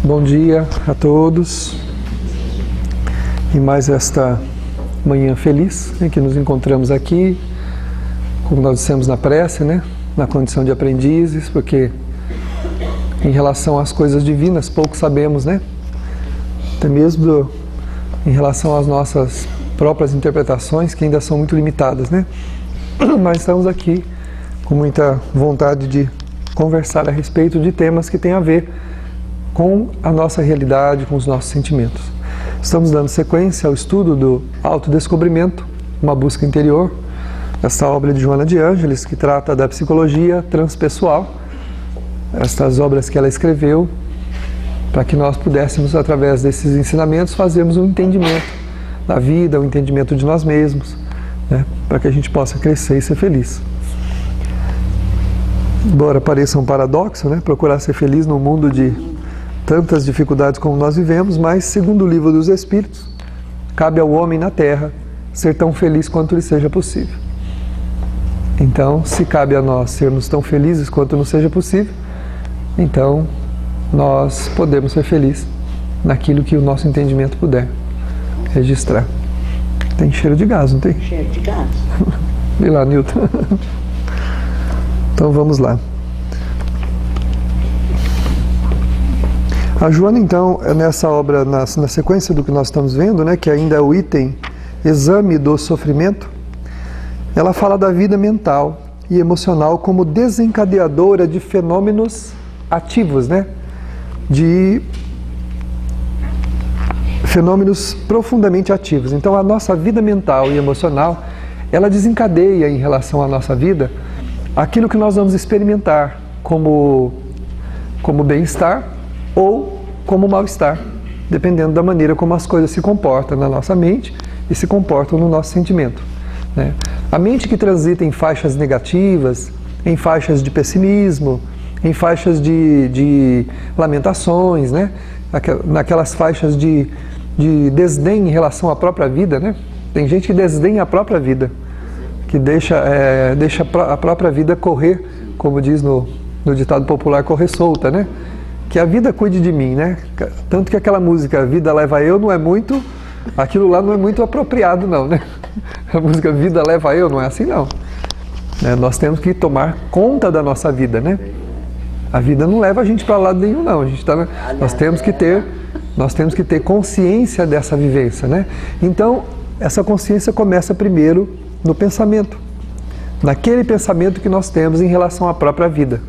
Bom dia a todos e mais esta manhã feliz em que nos encontramos aqui, como nós dissemos na prece, né? Na condição de aprendizes, porque em relação às coisas divinas pouco sabemos, né? Até mesmo em relação às nossas próprias interpretações, que ainda são muito limitadas, né? Mas estamos aqui com muita vontade de conversar a respeito de temas que têm a ver com a nossa realidade, com os nossos sentimentos. Estamos dando sequência ao estudo do autodescobrimento, uma busca interior, esta obra de Joana de Ângeles, que trata da psicologia transpessoal, estas obras que ela escreveu, para que nós pudéssemos, através desses ensinamentos, fazermos um entendimento da vida, um entendimento de nós mesmos, né? Para que a gente possa crescer e ser feliz. Embora pareça um paradoxo, né? Procurar ser feliz num mundo de tantas dificuldades como nós vivemos, mas, segundo o Livro dos Espíritos, cabe ao homem na Terra ser tão feliz quanto lhe seja possível. Então, se cabe a nós sermos tão felizes quanto nos seja possível, então nós podemos ser felizes naquilo que o nosso entendimento puder registrar. Tem cheiro de gás, não tem? Cheiro de gás. Vê lá, Nilton. Então vamos lá. A Joana, então, nessa obra, na sequência do que nós estamos vendo, né, que ainda é o item Exame do Sofrimento, ela fala da vida mental e emocional como desencadeadora de fenômenos ativos, né, de fenômenos profundamente ativos. Então, a nossa vida mental e emocional, ela desencadeia em relação à nossa vida aquilo que nós vamos experimentar como bem-estar ou como mal-estar, dependendo da maneira como as coisas se comportam na nossa mente e se comportam no nosso sentimento, né? A mente que transita em faixas negativas, em faixas de pessimismo, em faixas de lamentações, né? Naquelas faixas de desdém em relação à própria vida, né? Tem gente que desdenha a própria vida, que deixa a própria vida correr, como diz no ditado popular, correr solta, né? Que a vida cuide de mim, né? Tanto que aquela música Vida Leva Eu não é muito, aquilo lá não é muito apropriado não, né? A música Vida Leva Eu não é assim não. Nós temos que tomar conta da nossa vida, né? A vida não leva a gente para lado nenhum não, nós temos que ter consciência dessa vivência, né? Então, essa consciência começa primeiro no pensamento, naquele pensamento que nós temos em relação à própria vida.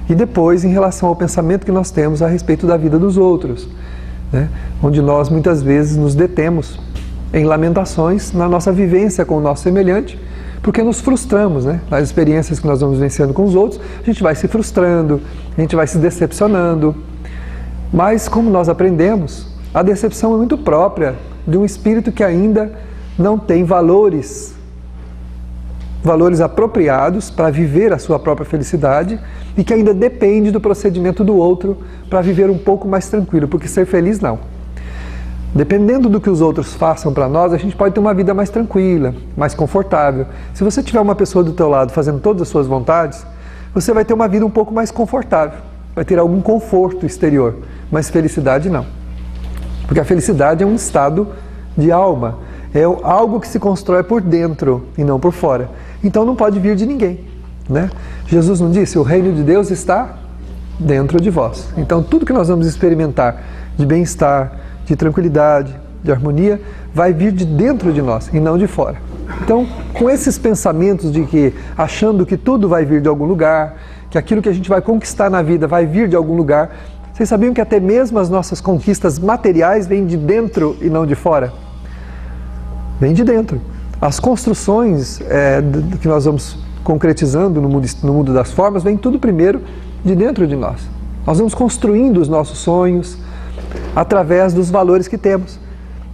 E depois em relação ao pensamento que nós temos a respeito da vida dos outros, né? Onde nós muitas vezes nos detemos em lamentações na nossa vivência com o nosso semelhante, porque nos frustramos, né? Nas experiências que nós vamos vivenciando com os outros, a gente vai se frustrando, a gente vai se decepcionando. Mas como nós aprendemos, a decepção é muito própria de um espírito que ainda não tem valores apropriados para viver a sua própria felicidade e que ainda depende do procedimento do outro para viver um pouco mais tranquilo, porque ser feliz não. Dependendo do que os outros façam para nós, a gente pode ter uma vida mais tranquila, mais confortável. Se você tiver uma pessoa do teu lado fazendo todas as suas vontades, você vai ter uma vida um pouco mais confortável, vai ter algum conforto exterior, mas felicidade não. Porque a felicidade é um estado de alma, é algo que se constrói por dentro e não por fora. Então não pode vir de ninguém, né? Jesus não disse, o reino de Deus está dentro de vós. Então tudo que nós vamos experimentar de bem-estar, de tranquilidade, de harmonia, vai vir de dentro de nós e não de fora. Então, com esses pensamentos de que, achando que tudo vai vir de algum lugar, que aquilo que a gente vai conquistar na vida vai vir de algum lugar, vocês sabiam que até mesmo as nossas conquistas materiais vêm de dentro e não de fora? Vem de dentro. As construções que nós vamos concretizando no mundo das formas, vem tudo primeiro de dentro de nós. Nós vamos construindo os nossos sonhos através dos valores que temos.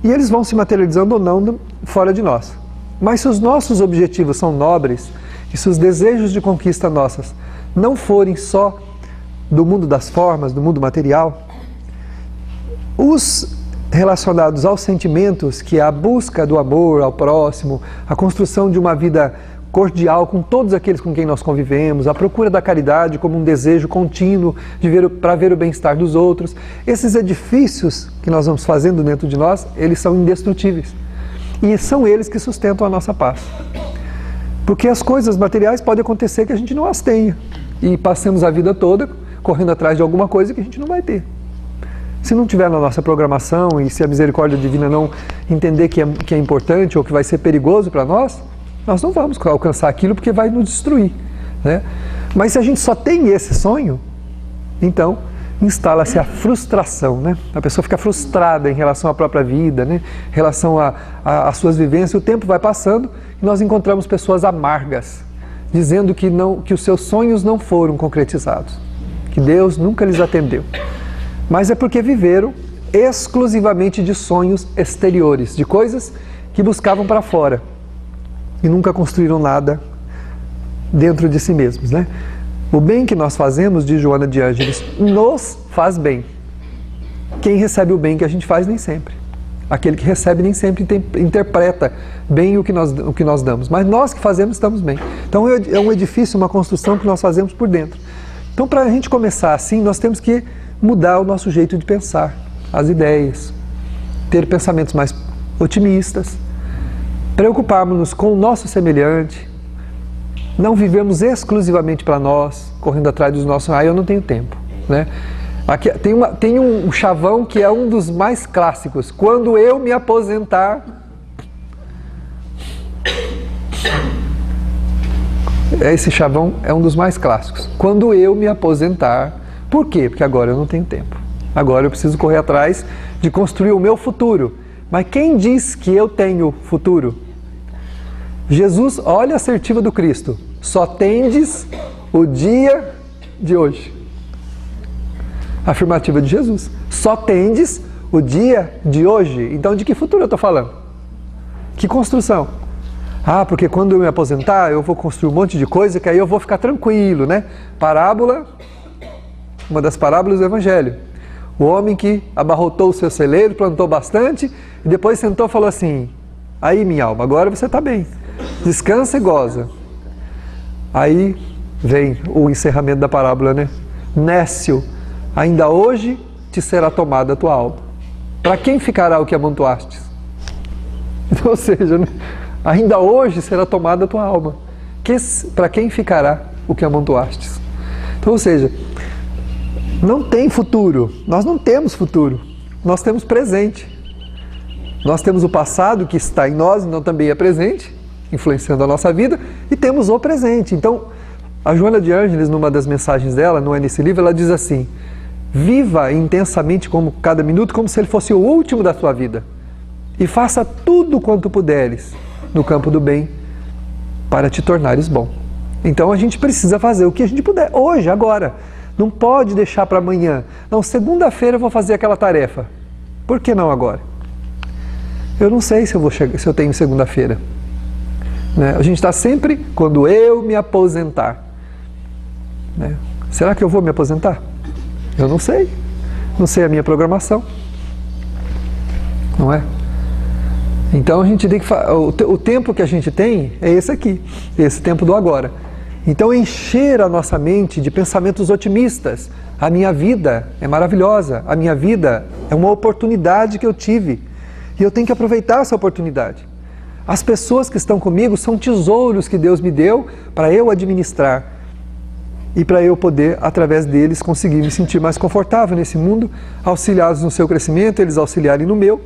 E eles vão se materializando ou não fora de nós. Mas se os nossos objetivos são nobres, e se os desejos de conquista nossas não forem só do mundo das formas, do mundo material, os relacionados aos sentimentos, que é a busca do amor ao próximo, a construção de uma vida cordial com todos aqueles com quem nós convivemos, a procura da caridade como um desejo contínuo para ver o bem-estar dos outros. Esses edifícios que nós vamos fazendo dentro de nós, eles são indestrutíveis. E são eles que sustentam a nossa paz. Porque as coisas materiais pode acontecer que a gente não as tenha. E passemos a vida toda correndo atrás de alguma coisa que a gente não vai ter. Se não tiver na nossa programação e se a misericórdia divina não entender que é importante ou que vai ser perigoso para nós não vamos alcançar aquilo porque vai nos destruir, né? Mas se a gente só tem esse sonho, então instala-se a frustração, né? A pessoa fica frustrada em relação à própria vida, né? Em relação às suas vivências. O tempo vai passando e nós encontramos pessoas amargas, dizendo que os seus sonhos não foram concretizados, que Deus nunca lhes atendeu. Mas é porque viveram exclusivamente de sonhos exteriores, de coisas que buscavam para fora e nunca construíram nada dentro de si mesmos, né? O bem que nós fazemos, diz Joana de Ângeles, nos faz bem. Quem recebe o bem que a gente faz nem sempre. Aquele que recebe nem sempre interpreta bem o que nós damos. Mas nós que fazemos estamos bem. Então é um edifício, uma construção que nós fazemos por dentro. Então para a gente começar assim, nós temos que mudar o nosso jeito de pensar, as ideias, ter pensamentos mais otimistas, preocuparmos-nos com o nosso semelhante, não vivemos exclusivamente para nós, correndo atrás dos nossos... eu não tenho tempo, né? Aqui, tem um chavão que é um dos mais clássicos. Quando eu me aposentar... Esse chavão é um dos mais clássicos. Quando eu me aposentar... Por quê? Porque agora eu não tenho tempo. Agora eu preciso correr atrás de construir o meu futuro. Mas quem diz que eu tenho futuro? Jesus, olha a assertiva do Cristo. Só tendes o dia de hoje. Afirmativa de Jesus. Só tendes o dia de hoje. Então de que futuro eu estou falando? Que construção? Porque quando eu me aposentar eu vou construir um monte de coisa que aí eu vou ficar tranquilo, né? Parábola, uma das parábolas do Evangelho. O homem que abarrotou o seu celeiro, plantou bastante e depois sentou e falou assim: aí minha alma, agora você está bem. Descansa e goza. Aí vem o encerramento da parábola, né? Nécio, ainda hoje te será tomada a tua alma. Para quem ficará o que amontoastes? Ou seja, né? Ainda hoje será tomada a tua alma. Para quem ficará o que amontoastes? Então, ou seja, não tem futuro. Nós não temos futuro. Nós temos presente. Nós temos o passado que está em nós, então também é presente, influenciando a nossa vida, e temos o presente. Então, a Joana de Ângeles, numa das mensagens dela, não é nesse livro, ela diz assim: viva intensamente como cada minuto, como se ele fosse o último da sua vida. E faça tudo quanto puderes no campo do bem para te tornares bom. Então a gente precisa fazer o que a gente puder, hoje, agora. Não pode deixar para amanhã. Não, segunda-feira eu vou fazer aquela tarefa. Por que não agora? Eu não sei se eu tenho segunda-feira. Né? A gente está sempre quando eu me aposentar. Né? Será que eu vou me aposentar? Eu não sei. Não sei a minha programação. Não é? Então a gente tem que... O tempo que a gente tem é esse aqui. Esse tempo do agora. Então encher a nossa mente de pensamentos otimistas. A minha vida é maravilhosa. A minha vida é uma oportunidade que eu tive. E eu tenho que aproveitar essa oportunidade. As pessoas que estão comigo são tesouros que Deus me deu para eu administrar. E para eu poder, através deles, conseguir me sentir mais confortável nesse mundo, auxiliados no seu crescimento, eles auxiliarem no meu.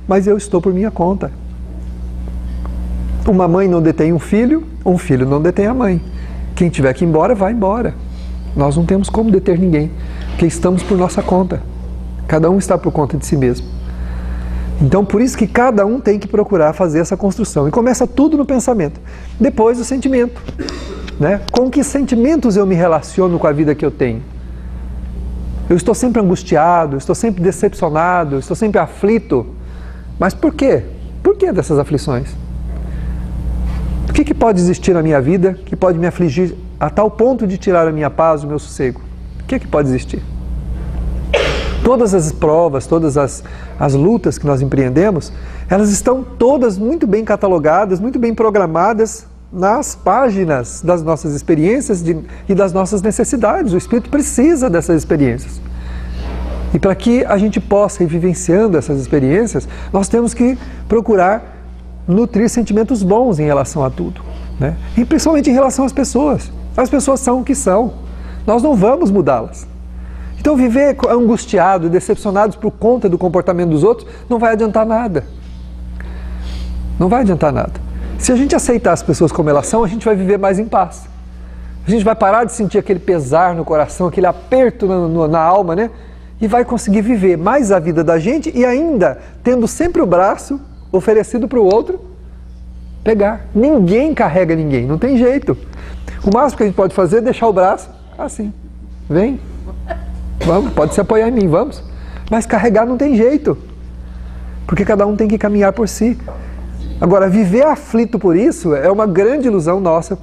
Mas eu estou por minha conta. Uma mãe não detém um filho não detém a mãe. Quem tiver que ir embora, vai embora. Nós não temos como deter ninguém, porque estamos por nossa conta. Cada um está por conta de si mesmo. Então, por isso que cada um tem que procurar fazer essa construção. E começa tudo no pensamento. Depois, o sentimento. Né? Com que sentimentos eu me relaciono com a vida que eu tenho? Eu estou sempre angustiado, estou sempre decepcionado, estou sempre aflito. Mas por quê? Por que dessas aflições? O que pode existir na minha vida que pode me afligir a tal ponto de tirar a minha paz, o meu sossego? O que pode existir? Todas as provas, todas as lutas que nós empreendemos, elas estão todas muito bem catalogadas, muito bem programadas nas páginas das nossas experiências e das nossas necessidades. O espírito precisa dessas experiências. E para que a gente possa ir vivenciando essas experiências, nós temos que procurar nutrir sentimentos bons em relação a tudo, né? E principalmente em relação às pessoas. As pessoas são o que são. Nós não vamos mudá-las. Então viver angustiado, decepcionados por conta do comportamento dos outros, não vai adiantar nada. Não vai adiantar nada. Se a gente aceitar as pessoas como elas são, a gente vai viver mais em paz. A gente vai parar de sentir aquele pesar no coração, aquele aperto na alma, né? E vai conseguir viver mais a vida da gente e ainda tendo sempre o braço oferecido para o outro pegar. Ninguém carrega ninguém, não tem jeito. O máximo que a gente pode fazer é deixar o braço assim. Vem, vamos, pode se apoiar em mim, vamos. Mas carregar não tem jeito, porque cada um tem que caminhar por si. Agora, viver aflito por isso é uma grande ilusão nossa,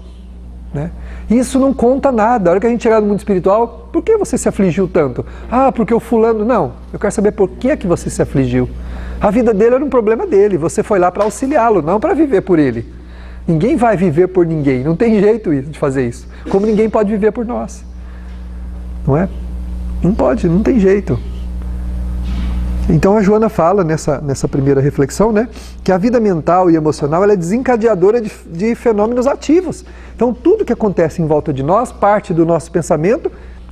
né? Isso não conta nada. A hora que a gente chegar no mundo espiritual, por que você se afligiu tanto? Ah, porque o fulano... Não, eu quero saber por que você se afligiu. A vida dele era um problema dele, você foi lá para auxiliá-lo, não para viver por ele. Ninguém vai viver por ninguém, não tem jeito de fazer isso. Como ninguém pode viver por nós. Não é? Não pode, não tem jeito. Então a Joana fala nessa primeira reflexão, né, que a vida mental e emocional ela é desencadeadora de fenômenos ativos. Então tudo que acontece em volta de nós parte do nosso pensamento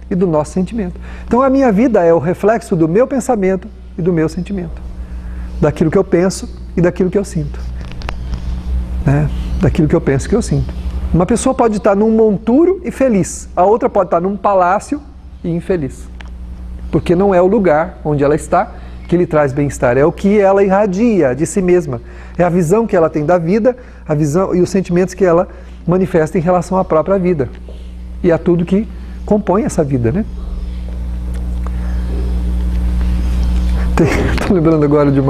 e do nosso sentimento. Então a minha vida é o reflexo do meu pensamento e do meu sentimento. Daquilo que eu penso e daquilo que eu sinto. Né? Daquilo que eu penso e que eu sinto. Uma pessoa pode estar num monturo e feliz, a outra pode estar num palácio e infeliz. Porque não é o lugar onde ela está que lhe traz bem-estar, é o que ela irradia de si mesma. É a visão que ela tem da vida, a visão e os sentimentos que ela manifesta em relação à própria vida. E a tudo que compõe essa vida, né? Estou lembrando agora de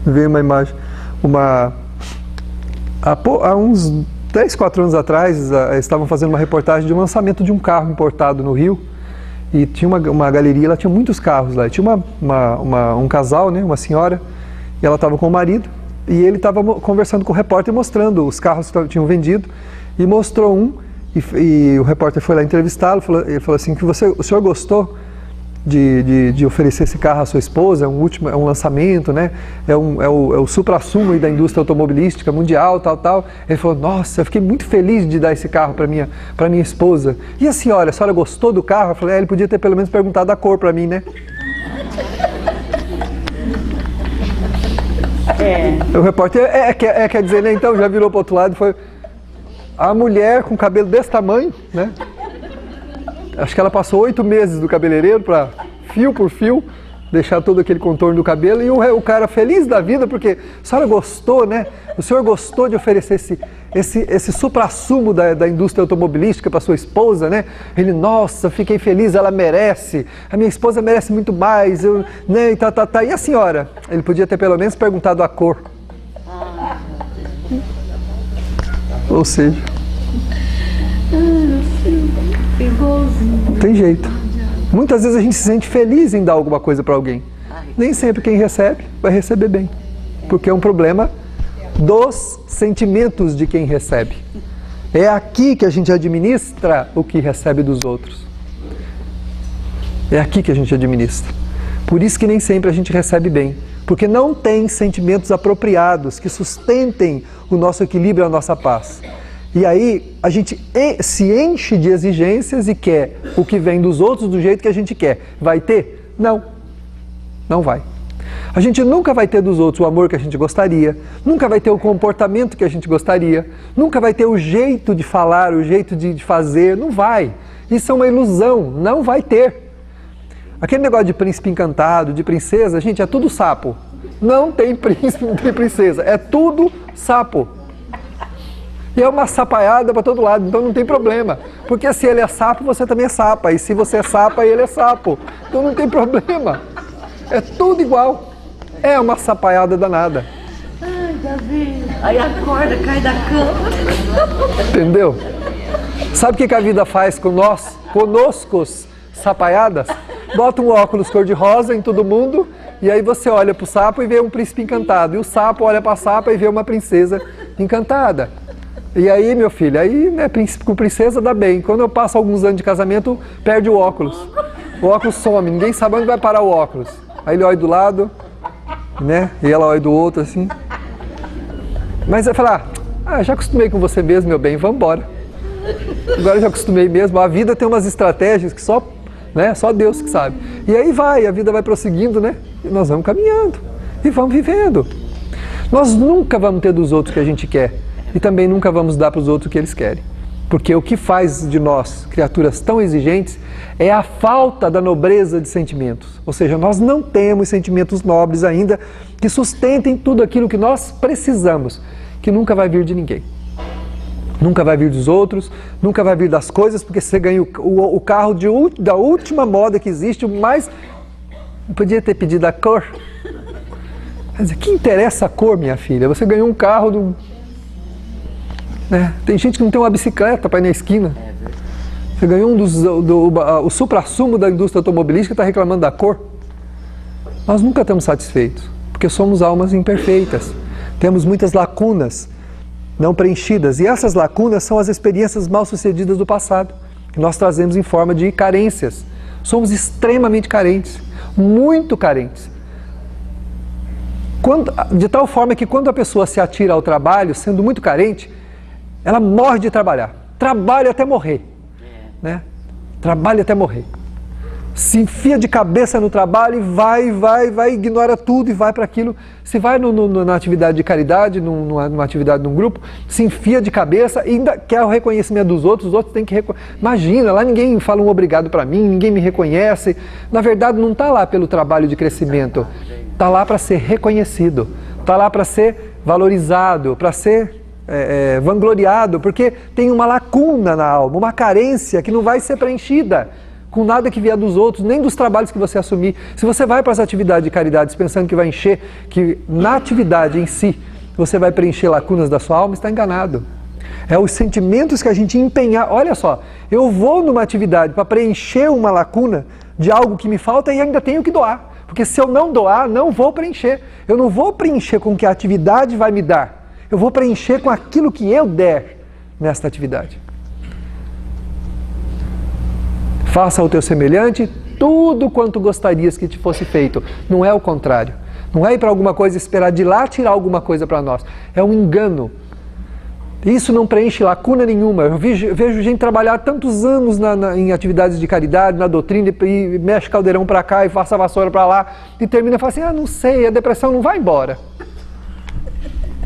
veio uma imagem, há uns 3, 4 anos atrás, estavam fazendo uma reportagem de um lançamento de um carro importado no Rio. E tinha uma galeria, ela tinha muitos carros lá. E tinha um casal, né, uma senhora, e ela estava com o marido. E ele estava conversando com o repórter, mostrando os carros que tinham vendido. E mostrou um, e o repórter foi lá entrevistá-lo. Ele falou assim, que o senhor gostou de oferecer esse carro à sua esposa? É um lançamento, né? É o suprassumo da indústria automobilística mundial, tal. Ele falou, nossa, eu fiquei muito feliz de dar esse carro para minha esposa. E a senhora gostou do carro? Eu falei, ele podia ter pelo menos perguntado a cor para mim, né? O repórter, quer dizer, né? Então já virou para o outro lado, foi a mulher com cabelo desse tamanho, né? Acho que ela passou 8 meses do cabeleireiro para, fio por fio, deixar todo aquele contorno do cabelo. E o cara feliz da vida, porque a senhora gostou, né? O senhor gostou de oferecer esse suprassumo da indústria automobilística para sua esposa, né? Ele, nossa, fiquei feliz, ela merece. A minha esposa merece muito mais, né? E a senhora? Ele podia ter pelo menos perguntado a cor. Ou seja... Não tem jeito. Muitas vezes a gente se sente feliz em dar alguma coisa para alguém. Nem sempre quem recebe vai receber bem. Porque é um problema dos sentimentos de quem recebe. É aqui que a gente administra o que recebe dos outros. É aqui que a gente administra. Por isso que nem sempre a gente recebe bem. Porque não tem sentimentos apropriados que sustentem o nosso equilíbrio e a nossa paz. E aí a gente se enche de exigências e quer o que vem dos outros do jeito que a gente quer. Vai ter? Não. Não vai. A gente nunca vai ter dos outros o amor que a gente gostaria, nunca vai ter o comportamento que a gente gostaria, nunca vai ter o jeito de falar, o jeito de fazer, não vai. Isso é uma ilusão, não vai ter. Aquele negócio de príncipe encantado, de princesa, gente, é tudo sapo. Não tem príncipe, não tem princesa, é tudo sapo. E é uma sapaiada para todo lado, então não tem problema. Porque se ele é sapo, você também é sapa. E se você é sapa, ele é sapo. Então não tem problema. É tudo igual. É uma sapaiada danada. Ai, Davi. Aí acorda, cai da cama. Entendeu? Sabe o que a vida faz conosco, sapaiadas? Bota um óculos cor-de-rosa em todo mundo, e aí você olha para o sapo e vê um príncipe encantado. E o sapo olha para a sapa e vê uma princesa encantada. E aí, meu filho, aí, né, com princesa dá bem. Quando eu passo alguns anos de casamento, perde o óculos. O óculos some, ninguém sabe onde vai parar o óculos. Aí ele olha do lado, né, e ela olha do outro, assim. Mas eu falo, já acostumei com você mesmo, meu bem, vamos embora. Agora eu já acostumei mesmo. A vida tem umas estratégias que só Deus que sabe. E aí a vida vai prosseguindo, né? E nós vamos caminhando e vamos vivendo. Nós nunca vamos ter dos outros o que a gente quer e também nunca vamos dar para os outros o que eles querem. Porque o que faz de nós, criaturas tão exigentes, é a falta da nobreza de sentimentos. Ou seja, nós não temos sentimentos nobres ainda que sustentem tudo aquilo que nós precisamos, que nunca vai vir de ninguém. Nunca vai vir dos outros, nunca vai vir das coisas, porque você ganha o carro da última moda que existe, o mais... Não podia ter pedido a cor. Quer dizer, que interessa a cor, minha filha? Você ganhou um carro né? Tem gente que não tem uma bicicleta para ir na esquina. Você ganhou o supra-sumo da indústria automobilística e está reclamando da cor. Nós nunca estamos satisfeitos, porque somos almas imperfeitas. Temos muitas lacunas não preenchidas. E essas lacunas são as experiências mal-sucedidas do passado, que nós trazemos em forma de carências. Somos extremamente carentes, muito carentes. De tal forma que quando a pessoa se atira ao trabalho, sendo muito carente, ela morre de trabalhar. Trabalha até morrer. Né? Trabalha até morrer. Se enfia de cabeça no trabalho e vai, ignora tudo e vai para aquilo. Se vai na atividade de caridade, numa atividade de um grupo, se enfia de cabeça e ainda quer o reconhecimento dos outros, os outros têm que reconhecer. Imagina, lá ninguém fala um obrigado para mim, ninguém me reconhece. Na verdade, não está lá pelo trabalho de crescimento, está lá para ser reconhecido, está lá para ser valorizado, para ser vangloriado, porque tem uma lacuna na alma, uma carência que não vai ser preenchida com nada que vier dos outros, nem dos trabalhos que você assumir. Se você vai para as atividades de caridade pensando que vai encher, que na atividade em si você vai preencher lacunas da sua alma, está enganado. É os sentimentos que a gente empenhar. Olha só, eu vou numa atividade para preencher uma lacuna de algo que me falta e ainda tenho que doar. Porque se eu não doar, não vou preencher. Eu não vou preencher com o que a atividade vai me dar. Eu vou preencher com aquilo que eu der nesta atividade. Faça ao teu semelhante tudo quanto gostarias que te fosse feito. Não é o contrário. Não é ir para alguma coisa e esperar de lá tirar alguma coisa para nós. É um engano. Isso não preenche lacuna nenhuma. Eu vejo gente trabalhar tantos anos em atividades de caridade, na doutrina, e mexe caldeirão para cá e passa a vassoura para lá, e termina e fala assim, não sei, a depressão não vai embora.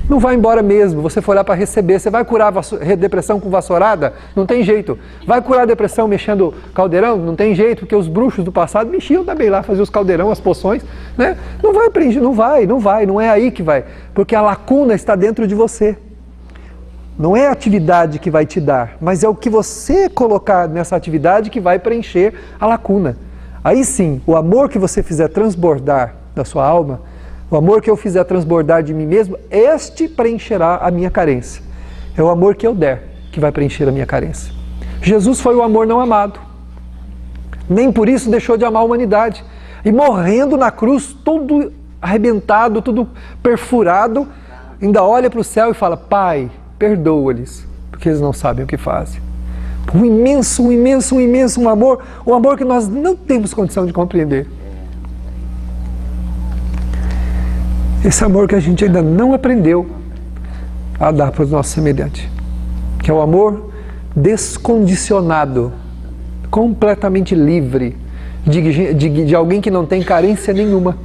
Não vai embora mesmo. Você for lá para receber. Você vai curar a depressão com vassourada? Não tem jeito. Vai curar a depressão mexendo caldeirão? Não tem jeito, porque os bruxos do passado mexiam também lá, faziam os caldeirão, as poções. Né? Não vai preencher, não é aí que vai. Porque a lacuna está dentro de você. Não é a atividade que vai te dar, mas é o que você colocar nessa atividade que vai preencher a lacuna. Aí sim, o amor que você fizer transbordar da sua alma, o amor que eu fizer transbordar de mim mesmo, este preencherá a minha carência. É o amor que eu der que vai preencher a minha carência. Jesus foi o amor não amado. Nem por isso deixou de amar a humanidade. E morrendo na cruz, todo arrebentado, todo perfurado, ainda olha para o céu e fala, Pai, perdoa-lhes, porque eles não sabem o que fazem. Um imenso amor, um amor que nós não temos condição de compreender. Esse amor que a gente ainda não aprendeu a dar para os nossos semelhantes, que é o amor descondicionado, completamente livre, de alguém que não tem carência nenhuma,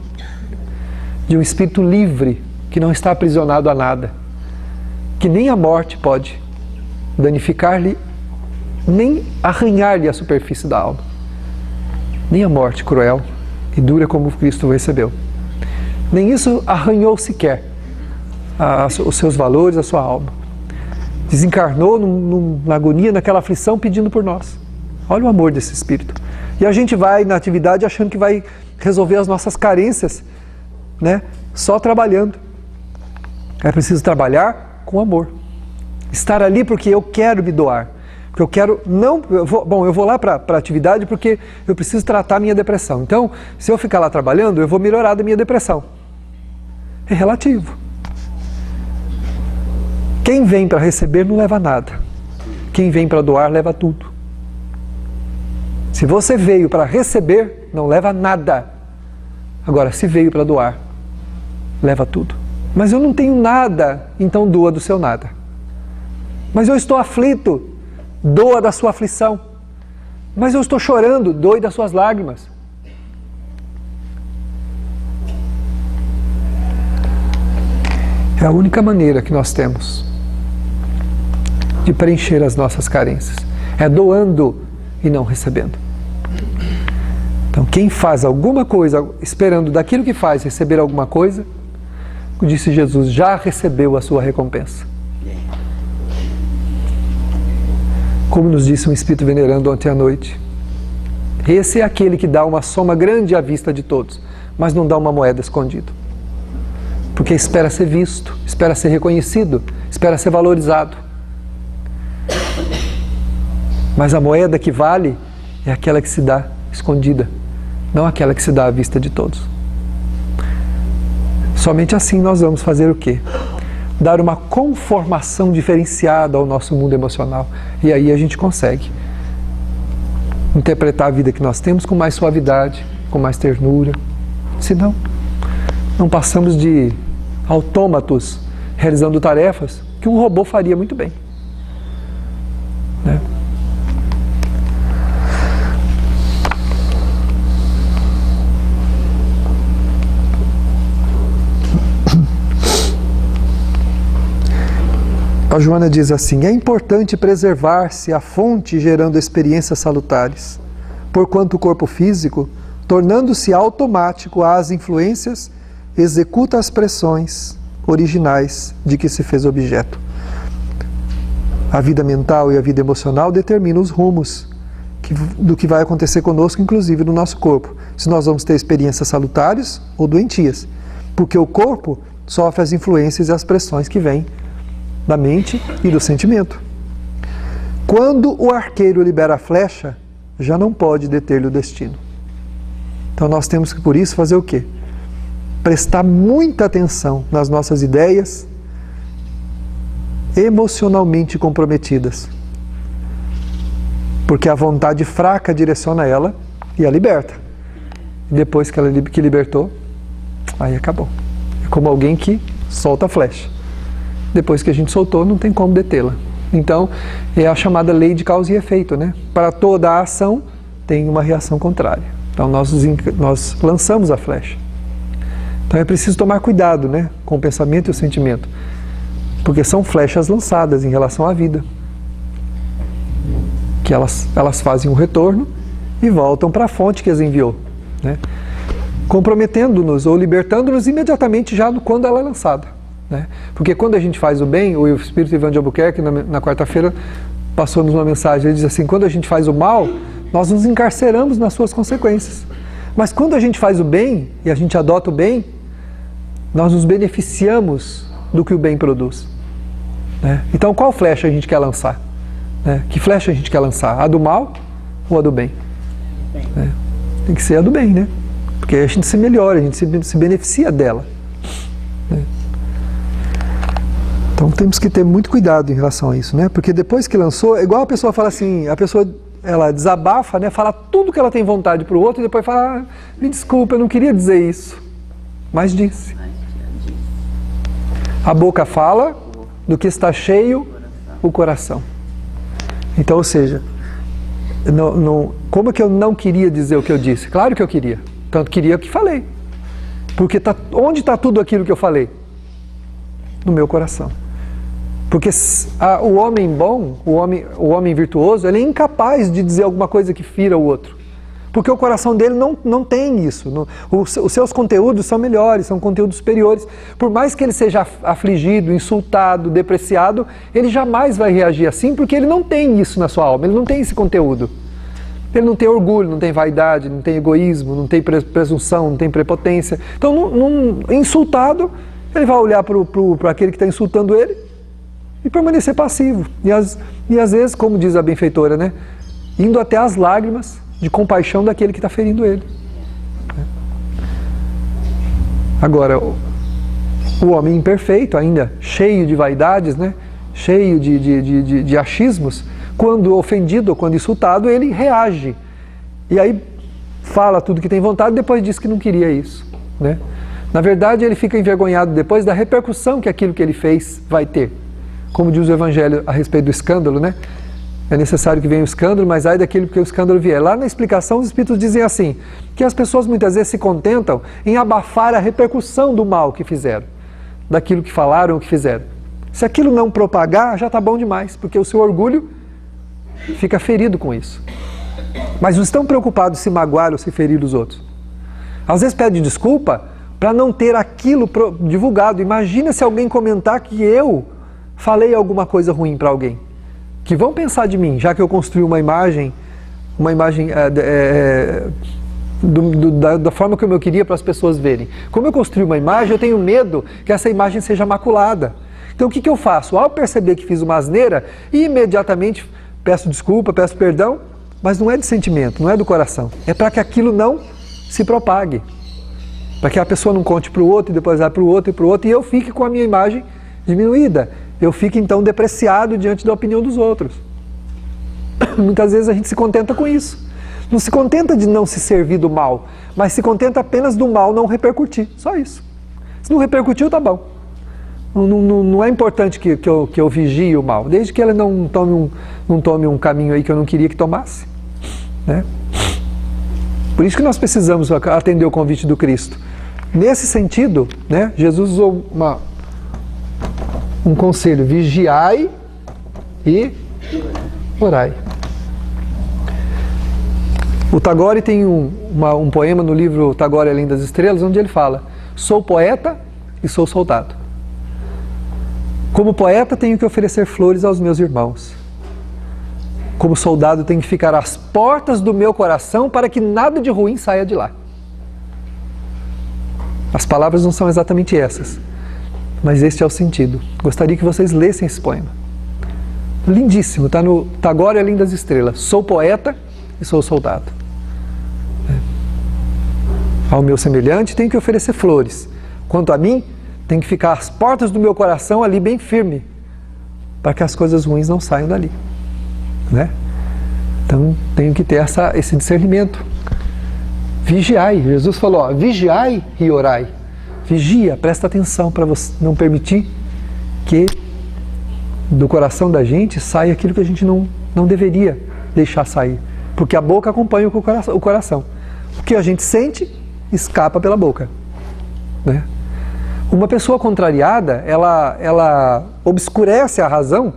de um espírito livre, que não está aprisionado a nada, que nem a morte pode danificar-lhe, nem arranhar-lhe a superfície da alma, nem a morte cruel e dura como Cristo recebeu. Nem isso arranhou sequer os seus valores, a sua alma. Desencarnou na agonia, naquela aflição, pedindo por nós. Olha o amor desse Espírito. E a gente vai na atividade achando que vai resolver as nossas carências, né? Só trabalhando. É preciso trabalhar com amor. Estar ali porque eu quero me doar. Porque eu quero, eu vou lá para a atividade porque eu preciso tratar a minha depressão. Então, se eu ficar lá trabalhando, eu vou melhorar da minha depressão. É relativo. Quem vem para receber não leva nada. Quem vem para doar leva tudo. Se você veio para receber, não leva nada. Agora, se veio para doar, leva tudo. Mas eu não tenho nada, então doa do seu nada. Mas eu estou aflito, doa da sua aflição. Mas eu estou chorando, doe das suas lágrimas. É a única maneira que nós temos de preencher as nossas carências. É doando e não recebendo. Então, quem faz alguma coisa esperando daquilo que faz receber alguma coisa, disse Jesus, já recebeu a sua recompensa. Como nos disse um espírito venerando ontem à noite, esse é aquele que dá uma soma grande à vista de todos, mas não dá uma moeda escondida. Porque espera ser visto, espera ser reconhecido, espera ser valorizado. Mas a moeda que vale é aquela que se dá escondida, não aquela que se dá à vista de todos. Somente assim nós vamos fazer o quê? Dar uma conformação diferenciada ao nosso mundo emocional. E aí a gente consegue interpretar a vida que nós temos com mais suavidade, com mais ternura. Senão, não passamos de autômatos realizando tarefas que um robô faria muito bem. Né? A Joana diz assim, é importante preservar-se a fonte gerando experiências salutares, porquanto o corpo físico, tornando-se automático às influências, executa as pressões originais de que se fez objeto. A vida mental e a vida emocional determinam os rumos do que vai acontecer conosco, inclusive no nosso corpo. Se nós vamos ter experiências salutares ou doentias, porque o corpo sofre as influências e as pressões que vêm da mente e do sentimento. Quando o arqueiro libera a flecha, já não pode deter-lhe o destino. Então nós temos que, por isso, fazer o quê? Prestar muita atenção nas nossas ideias emocionalmente comprometidas. Porque a vontade fraca direciona ela e a liberta. E depois que ela libertou, aí acabou. É como alguém que solta a flecha. Depois que a gente soltou, não tem como detê-la. Então, é a chamada lei de causa e efeito, né? Para toda a ação, tem uma reação contrária. Então, nós lançamos a flecha. Então, é preciso tomar cuidado, né? Com o pensamento e o sentimento. Porque são flechas lançadas em relação à vida. Que elas fazem um retorno e voltam para a fonte que as enviou, né? Comprometendo-nos ou libertando-nos imediatamente já quando ela é lançada. Né? Porque quando a gente faz o bem, o Espírito Ivan de Albuquerque, na quarta-feira, passou-nos uma mensagem, ele diz assim, quando a gente faz o mal, nós nos encarceramos nas suas consequências. Mas quando a gente faz o bem, e a gente adota o bem, nós nos beneficiamos do que o bem produz. Né? Então, qual flecha a gente quer lançar? Né? Que flecha a gente quer lançar? A do mal ou a do bem? Né? Tem que ser a do bem, né? Porque a gente se melhora, a gente se beneficia dela. Né? Então temos que ter muito cuidado em relação a isso, né? Porque depois que lançou, é igual a pessoa fala assim, a pessoa ela desabafa, né? Fala tudo que ela tem vontade para o outro e depois fala, me desculpa, eu não queria dizer isso, mas disse. A boca fala do que está cheio o coração. Então, ou seja, como é que eu não queria dizer o que eu disse? Claro que eu queria, tanto queria que falei. Porque onde está tudo aquilo que eu falei? No meu coração. Porque o homem bom, o homem virtuoso, ele é incapaz de dizer alguma coisa que fira o outro. Porque o coração dele não tem isso. Os seus conteúdos são melhores, são conteúdos superiores. Por mais que ele seja afligido, insultado, depreciado, ele jamais vai reagir assim, porque ele não tem isso na sua alma, ele não tem esse conteúdo. Ele não tem orgulho, não tem vaidade, não tem egoísmo, não tem presunção, não tem prepotência. Então, insultado, ele vai olhar para aquele que está insultando ele e permanecer passivo. E às vezes, como diz a benfeitora, né, indo até as lágrimas de compaixão daquele que está ferindo ele. Agora, o homem imperfeito, ainda cheio de vaidades, né, cheio de achismos, quando ofendido ou quando insultado, ele reage. E aí fala tudo que tem vontade e depois diz que não queria isso, né? Na verdade, ele fica envergonhado depois da repercussão que aquilo que ele fez vai ter. Como diz o Evangelho a respeito do escândalo, né? É necessário que venha o escândalo, mas ai daquilo que o escândalo vier. Lá na explicação, os Espíritos dizem assim, que as pessoas muitas vezes se contentam em abafar a repercussão do mal que fizeram, daquilo que falaram ou que fizeram. Se aquilo não propagar, já está bom demais, porque o seu orgulho fica ferido com isso. Mas não estão preocupados se magoar ou se ferir os outros. Às vezes pede desculpa para não ter aquilo divulgado. Imagina se alguém comentar que eu falei alguma coisa ruim para alguém. Que vão pensar de mim, já que eu construí uma imagem da forma como eu queria para as pessoas verem. Como eu construí uma imagem, eu tenho medo que essa imagem seja maculada. Então o que eu faço? Ao perceber que fiz uma asneira, imediatamente peço desculpa, peço perdão, mas não é de sentimento, não é do coração. É para que aquilo não se propague. Para que a pessoa não conte para o outro, e depois vai para o outro e para o outro, e eu fique com a minha imagem diminuída. Eu fico então depreciado diante da opinião dos outros. Muitas vezes a gente se contenta com isso. Não se contenta de não se servir do mal, mas se contenta apenas do mal não repercutir. Só isso. Se não repercutiu, tá bom. Não é importante que eu vigie o mal, desde que ele não tome um caminho aí que eu não queria que tomasse, né? Por isso que nós precisamos atender o convite do Cristo. Nesse sentido, né, Jesus usou um conselho: vigiai e orai. O Tagore tem um poema no livro Tagore Além das Estrelas, onde ele fala: sou poeta e sou soldado. Como poeta tenho que oferecer flores aos meus irmãos. Como soldado tenho que ficar às portas do meu coração para que nada de ruim saia de lá. As palavras não são exatamente essas, mas este é o sentido. Gostaria que vocês lessem esse poema. Lindíssimo, está no Tagore Além das Estrelas. Sou poeta e sou soldado. Ao meu semelhante tenho que oferecer flores. Quanto a mim, tenho que ficar às portas do meu coração ali bem firme, para que as coisas ruins não saiam dali, né? Então tenho que ter esse discernimento. Vigiai, Jesus falou, ó, vigiai e orai. Vigia, presta atenção para você não permitir que do coração da gente saia aquilo que a gente não deveria deixar sair, porque a boca acompanha o coração. O que a gente sente escapa pela boca, né? Uma pessoa contrariada, ela obscurece a razão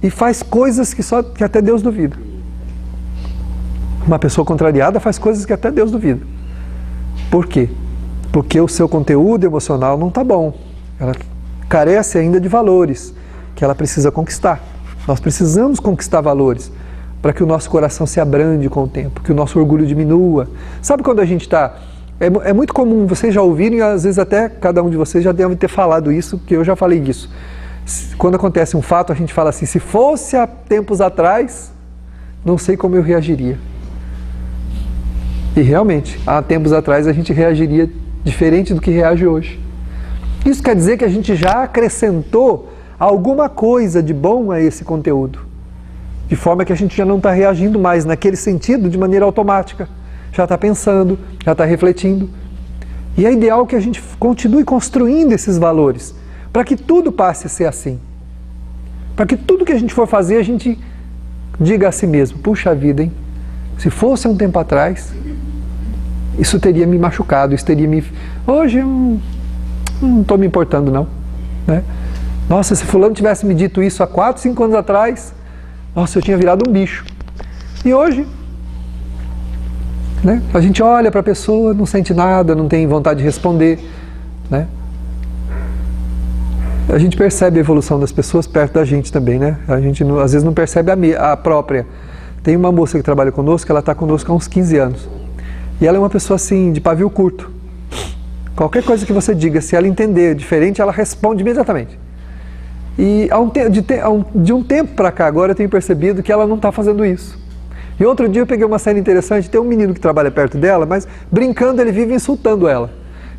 e faz coisas que até Deus duvida. Uma pessoa contrariada faz coisas que até Deus duvida. Por quê? Porque o seu conteúdo emocional não está bom. Ela carece ainda de valores que ela precisa conquistar. Nós precisamos conquistar valores para que o nosso coração se abrande com o tempo, que o nosso orgulho diminua. Sabe quando a gente está... É muito comum, vocês já ouviram e às vezes até cada um de vocês já deve ter falado isso, que eu já falei disso. Quando acontece um fato, a gente fala assim, se fosse há tempos atrás, não sei como eu reagiria. E realmente, há tempos atrás a gente reagiria diferente do que reage hoje. Isso quer dizer que a gente já acrescentou alguma coisa de bom a esse conteúdo. De forma que a gente já não está reagindo mais naquele sentido de maneira automática. Já está pensando, já está refletindo. E é ideal que a gente continue construindo esses valores, para que tudo passe a ser assim. Para que tudo que a gente for fazer, a gente diga a si mesmo, puxa vida, hein? Se fosse um tempo atrás, isso teria me machucado, isso teria me... Hoje eu não estou me importando não, né? Nossa, se fulano tivesse me dito isso há 4, 5 anos atrás, nossa, eu tinha virado um bicho. E hoje... né? A gente olha para a pessoa, não sente nada, não tem vontade de responder, né? A gente percebe a evolução das pessoas perto da gente também, né? A gente às vezes não percebe a própria. Tem uma moça que trabalha conosco, ela está conosco há uns 15 anos. E ela é uma pessoa assim, de pavio curto. Qualquer coisa que você diga, se ela entender diferente, ela responde imediatamente. E de um tempo para cá, agora eu tenho percebido que ela não está fazendo isso. E outro dia eu peguei uma cena interessante, tem um menino que trabalha perto dela, mas brincando ele vive insultando ela.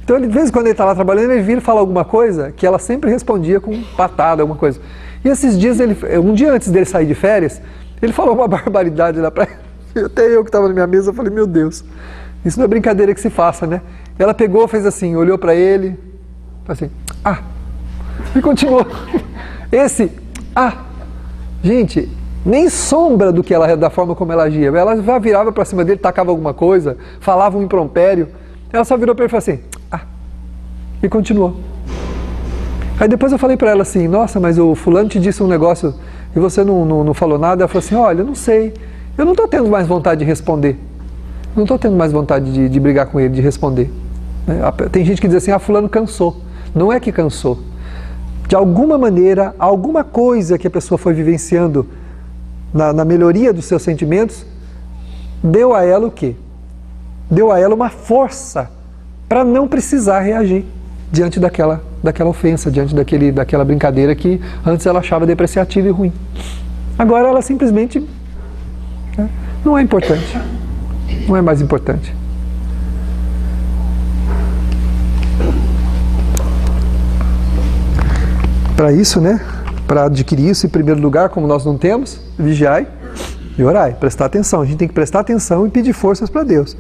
Então, de vez em quando ele está lá trabalhando, ele vira e fala alguma coisa que ela sempre respondia com patada, alguma coisa. E esses dias, um dia antes dele sair de férias, ele falou uma barbaridade lá pra ele. Até eu que estava na minha mesa, eu falei, meu Deus, isso não é brincadeira que se faça, né? Ela pegou, fez assim, olhou para ele, assim, e continuou. Gente, nem sombra do que ela, da forma como ela agia. Ela já virava para cima dele, tacava alguma coisa, falava um impropério. Ela só virou para ele e falou assim, e continuou. Aí depois eu falei para ela assim, nossa, mas o fulano te disse um negócio e você não falou nada. Ela falou assim, olha, eu não sei, eu não estou tendo mais vontade de responder. Não estou tendo mais vontade de brigar com ele, de responder. Tem gente que diz assim, fulano cansou. Não é que cansou. De alguma maneira, alguma coisa que a pessoa foi vivenciando na melhoria dos seus sentimentos, deu a ela o quê? Deu a ela uma força para não precisar reagir diante daquela ofensa, diante daquela brincadeira que antes ela achava depreciativa e ruim. Agora ela simplesmente não é importante. Não é mais importante. Para isso, para adquirir isso em primeiro lugar, como nós não temos, vigiai e orai, prestar atenção. A gente tem que prestar atenção e pedir forças para Deus,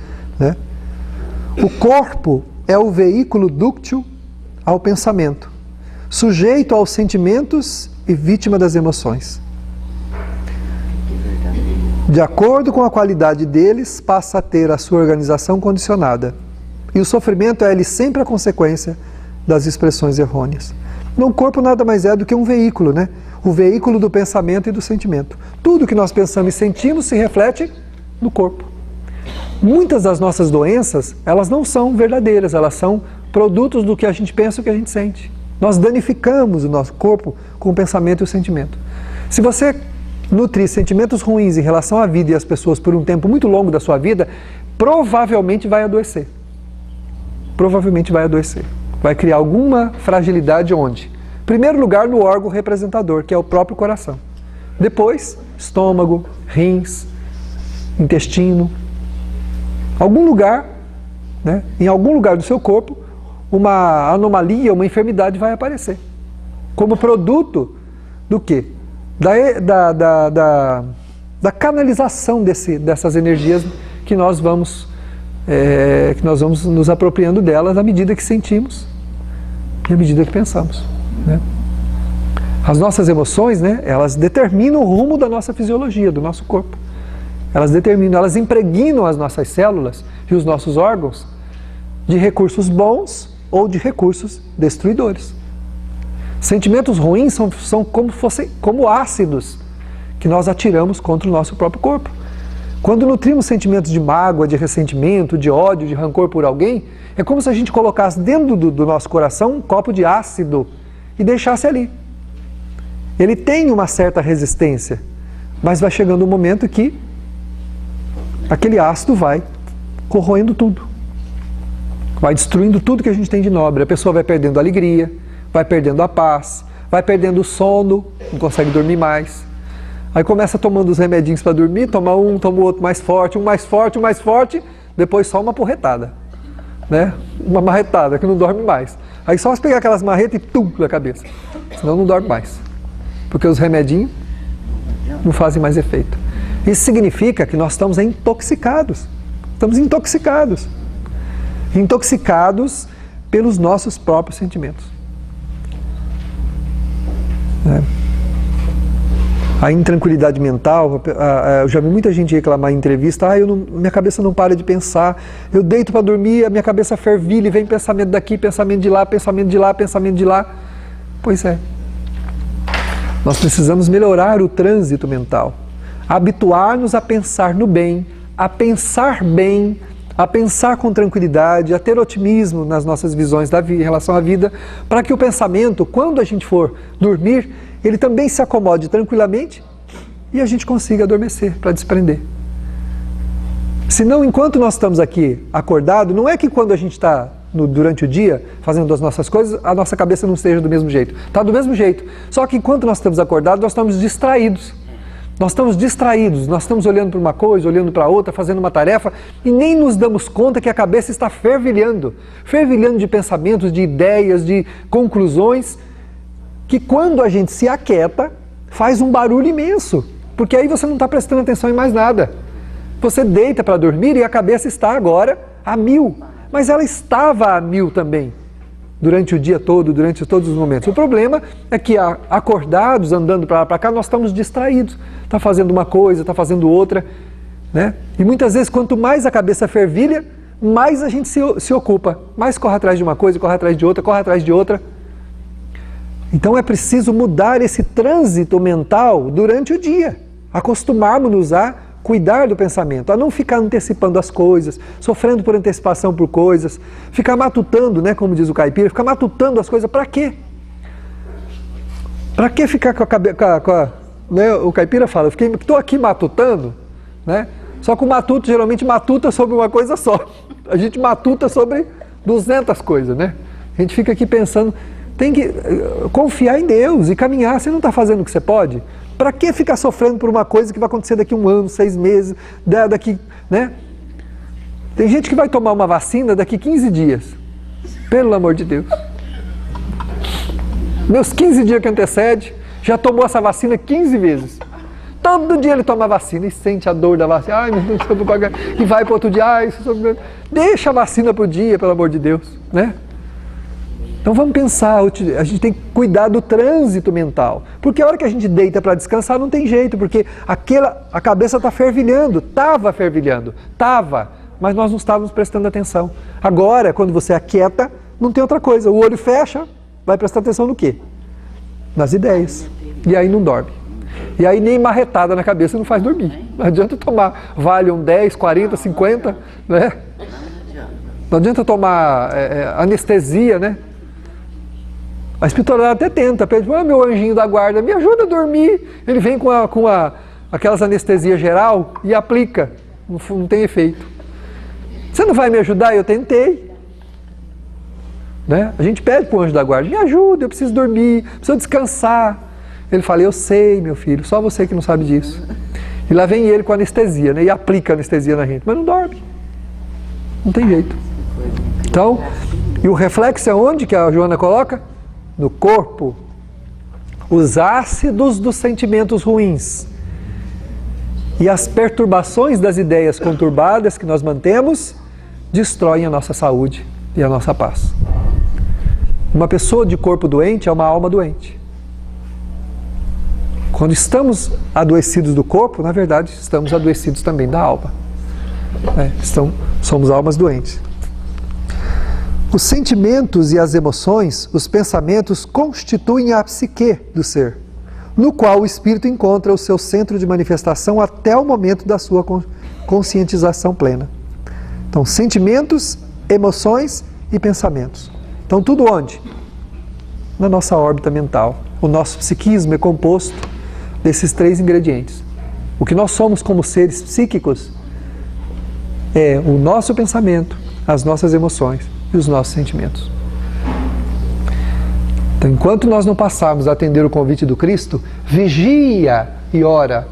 O corpo é o veículo dúctil ao pensamento, sujeito aos sentimentos e vítima das emoções. De acordo com a qualidade deles, passa a ter a sua organização condicionada. E o sofrimento é ele sempre a consequência das expressões errôneas. Então, o corpo nada mais é do que um veículo, O veículo do pensamento e do sentimento. Tudo que nós pensamos e sentimos se reflete no corpo. Muitas das nossas doenças, elas não são verdadeiras, elas são produtos do que a gente pensa e o que a gente sente. Nós danificamos o nosso corpo com o pensamento e o sentimento. Se você nutrir sentimentos ruins em relação à vida e às pessoas por um tempo muito longo da sua vida, provavelmente vai adoecer. Provavelmente vai adoecer. Vai criar alguma fragilidade onde? Em primeiro lugar, no órgão representador, que é o próprio coração. Depois, estômago, rins, intestino. Algum lugar, em algum lugar do seu corpo, uma anomalia, uma enfermidade vai aparecer. Como produto do quê? Da canalização dessas energias que nós vamos nos apropriando delas à medida que sentimos e à medida que pensamos. As nossas emoções, elas determinam o rumo da nossa fisiologia, do nosso corpo. Elas impregnam as nossas células e os nossos órgãos de recursos bons ou de recursos destruidores. Sentimentos ruins são como ácidos que nós atiramos contra o nosso próprio corpo. Quando nutrimos sentimentos de mágoa, de ressentimento, de ódio, de rancor por alguém, é como se a gente colocasse dentro do nosso coração um copo de ácido e deixasse ali. Ele tem uma certa resistência, mas vai chegando um momento que aquele ácido vai corroendo tudo. Vai destruindo tudo que a gente tem de nobre. A pessoa vai perdendo a alegria, vai perdendo a paz, vai perdendo o sono, não consegue dormir mais. Aí começa tomando os remedinhos para dormir, toma um, toma o outro mais forte, um mais forte, um mais forte, depois só uma porretada, Uma marretada, que não dorme mais. Aí só se pegar aquelas marretas e tum, na cabeça. Senão não dorme mais. Porque os remedinhos não fazem mais efeito. Isso significa que nós estamos intoxicados. Estamos intoxicados. Intoxicados pelos nossos próprios sentimentos. A intranquilidade mental, eu já vi muita gente reclamar em entrevista, minha cabeça não para de pensar, eu deito para dormir, a minha cabeça fervilha e vem pensamento daqui, pensamento de lá, pensamento de lá, pensamento de lá. Pois é. Nós precisamos melhorar o trânsito mental, habituar-nos a pensar no bem, a pensar bem, a pensar com tranquilidade, a ter otimismo nas nossas visões em relação à vida, para que o pensamento, quando a gente for dormir, ele também se acomode tranquilamente e a gente consiga adormecer para desprender. Senão, enquanto nós estamos aqui acordados, não é que quando a gente está durante o dia fazendo as nossas coisas, a nossa cabeça não esteja do mesmo jeito. Está do mesmo jeito. Só que enquanto nós estamos acordados, nós estamos distraídos. Nós estamos olhando para uma coisa, olhando para outra, fazendo uma tarefa e nem nos damos conta que a cabeça está fervilhando de pensamentos, de ideias, de conclusões. que quando a gente se aquieta, faz um barulho imenso, porque aí você não está prestando atenção em mais nada. Você deita para dormir e a cabeça está agora a 1000, mas ela estava a 1000 também, durante o dia todo, durante todos os momentos. O problema é que acordados, andando para lá para cá, nós estamos distraídos. Está fazendo uma coisa, está fazendo outra, né? E muitas vezes, quanto mais a cabeça fervilha, mais a gente se ocupa, mais corre atrás de uma coisa, corre atrás de outra, corre atrás de outra. Então é preciso mudar esse trânsito mental durante o dia, acostumarmos-nos a cuidar do pensamento, a não ficar antecipando as coisas, sofrendo por antecipação por coisas, ficar matutando, né, como diz o caipira, ficar matutando as coisas, para quê? Para que ficar com a cabeça, né, o caipira fala, estou aqui matutando, né? Só que o matuto geralmente matuta sobre uma coisa só, a gente matuta sobre 200 coisas, né? A gente fica aqui pensando, tem que confiar em Deus e caminhar. Você não está fazendo o que você pode? Para que ficar sofrendo por uma coisa que vai acontecer daqui 1 ano, 6 meses, daqui, né? Tem gente que vai tomar uma vacina daqui 15 dias. Pelo amor de Deus. Meus 15 dias que antecede, já tomou essa vacina 15 vezes. Todo dia ele toma a vacina e sente a dor da vacina. Ai, meu Deus, eu vou pagar. E vai para outro dia. Ai, deixa a vacina para o dia, pelo amor de Deus, né? Então vamos pensar, a gente tem que cuidar do trânsito mental, porque a hora que a gente deita para descansar não tem jeito, porque a cabeça está fervilhando, estava fervilhando, mas nós não estávamos prestando atenção. Agora, quando você aquieta, não tem outra coisa, o olho fecha, vai prestar atenção no quê? Nas ideias, e aí não dorme. E aí nem marretada na cabeça não faz dormir, não adianta tomar Valium 10, 40, 50, né? Não adianta tomar anestesia, né? A espiritualidade até tenta, pede, meu anjinho da guarda, me ajuda a dormir. Ele vem com aquelas anestesias geral e aplica, não tem efeito. Você não vai me ajudar? Eu tentei. Né? A gente pede para o anjo da guarda, me ajuda, eu preciso dormir, preciso descansar. Ele fala, eu sei, meu filho, só você que não sabe disso. E lá vem ele com anestesia, né? E aplica anestesia na gente, mas não dorme. Não tem jeito. Então, e o reflexo é onde que a Joana coloca? No corpo. Os ácidos dos sentimentos ruins e as perturbações das ideias conturbadas que nós mantemos destroem a nossa saúde e a nossa paz. Uma pessoa de corpo doente é uma alma doente. Quando estamos adoecidos do corpo, na verdade, estamos adoecidos também da alma. Somos almas doentes. Os sentimentos e as emoções, os pensamentos, constituem a psique do ser, no qual o espírito encontra o seu centro de manifestação até o momento da sua conscientização plena. Então, sentimentos, emoções e pensamentos. Então, tudo onde? Na nossa órbita mental. O nosso psiquismo é composto desses 3 ingredientes. O que nós somos como seres psíquicos é o nosso pensamento, as nossas emoções e os nossos sentimentos. Então, enquanto nós não passarmos a atender o convite do Cristo, vigia e ora,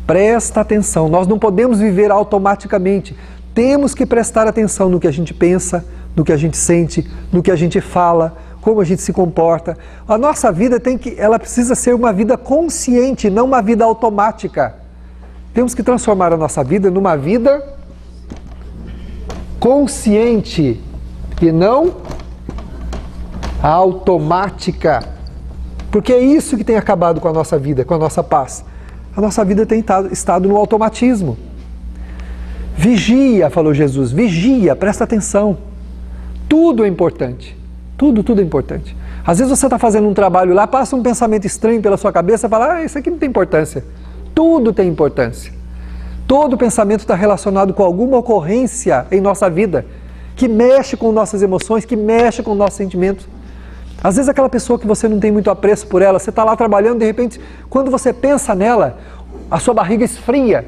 presta atenção. Nós não podemos viver automaticamente. Temos que prestar atenção no que a gente pensa, no que a gente sente, no que a gente fala, como a gente se comporta. A nossa vida ela precisa ser uma vida consciente, não uma vida automática. Temos que transformar a nossa vida numa vida consciente e não automática. Porque é isso que tem acabado com a nossa vida, com a nossa paz. A nossa vida tem estado no automatismo. Vigia, falou Jesus, vigia, presta atenção. Tudo é importante. Tudo é importante. Às vezes você está fazendo um trabalho lá, passa um pensamento estranho pela sua cabeça e fala, isso aqui não tem importância. Tudo tem importância. Todo pensamento está relacionado com alguma ocorrência em nossa vida, que mexe com nossas emoções, que mexe com nossos sentimentos. Às vezes aquela pessoa que você não tem muito apreço por ela, você está lá trabalhando, de repente, quando você pensa nela, a sua barriga esfria,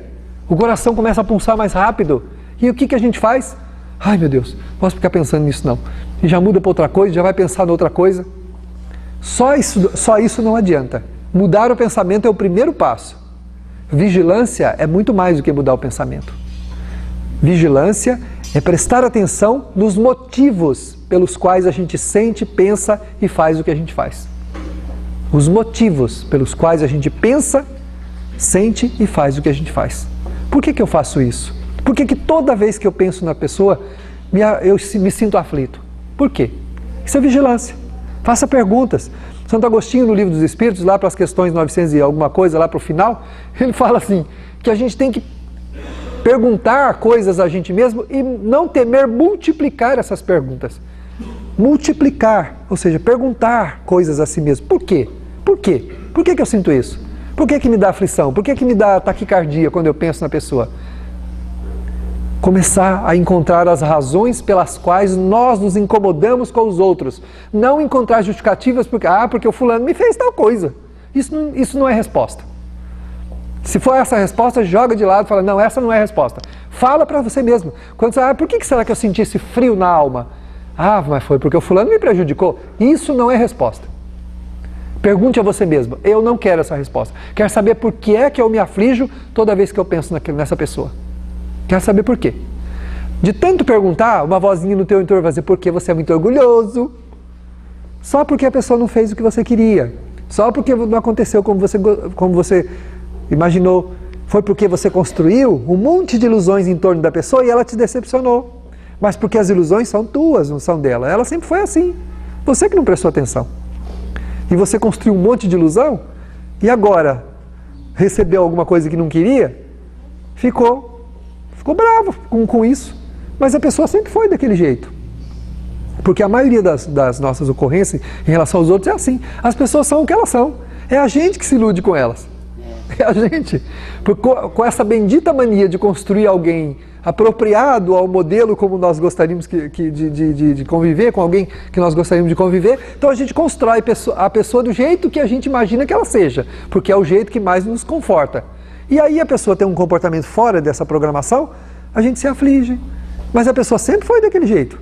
o coração começa a pulsar mais rápido. E o que a gente faz? Ai meu Deus, não posso ficar pensando nisso não. E já muda para outra coisa, já vai pensar em outra coisa. Só isso não adianta. Mudar o pensamento é o primeiro passo. Vigilância é muito mais do que mudar o pensamento. Vigilância é prestar atenção nos motivos pelos quais a gente sente, pensa e faz o que a gente faz. os motivos pelos quais a gente pensa, sente e faz o que a gente faz. Por que eu faço isso? Por que toda vez que eu penso na pessoa, eu me sinto aflito? Por quê? Isso é vigilância. Faça perguntas. Santo Agostinho, no Livro dos Espíritos, lá para as questões 900 e alguma coisa, lá para o final, ele fala assim, que a gente tem que perguntar coisas a gente mesmo e não temer multiplicar essas perguntas. Multiplicar, ou seja, perguntar coisas a si mesmo. Por quê? Por quê? Por que eu sinto isso? Por que me dá aflição? Por que me dá taquicardia quando eu penso na pessoa? Começar a encontrar as razões pelas quais nós nos incomodamos com os outros. Não encontrar justificativas porque o fulano me fez tal coisa. Isso não é resposta. Se for essa resposta, joga de lado e fala, não, essa não é a resposta. Fala para você mesmo. Quando você por que será que eu senti esse frio na alma? Mas foi porque o fulano me prejudicou. Isso não é resposta. Pergunte a você mesmo, eu não quero essa resposta. Quero saber por que é que eu me aflijo toda vez que eu penso nessa pessoa. Quero saber por quê. De tanto perguntar, uma vozinha no teu entorno vai dizer, porque você é muito orgulhoso. Só porque a pessoa não fez o que você queria. Só porque não aconteceu como você imaginou. Foi porque você construiu um monte de ilusões em torno da pessoa e ela te decepcionou. Mas porque as ilusões são tuas, não são dela. Ela sempre foi assim. Você que não prestou atenção. E você construiu um monte de ilusão e agora recebeu alguma coisa que não queria, ficou bravo com isso. Mas a pessoa sempre foi daquele jeito. Porque a maioria das nossas ocorrências em relação aos outros é assim. As pessoas são o que elas são. É a gente que se ilude com elas. É a gente. Com essa bendita mania de construir alguém apropriado ao modelo como nós gostaríamos de conviver, com alguém que nós gostaríamos de conviver, então a gente constrói a pessoa do jeito que a gente imagina que ela seja, porque é o jeito que mais nos conforta. E aí a pessoa tem um comportamento fora dessa programação, a gente se aflige. Mas a pessoa sempre foi daquele jeito.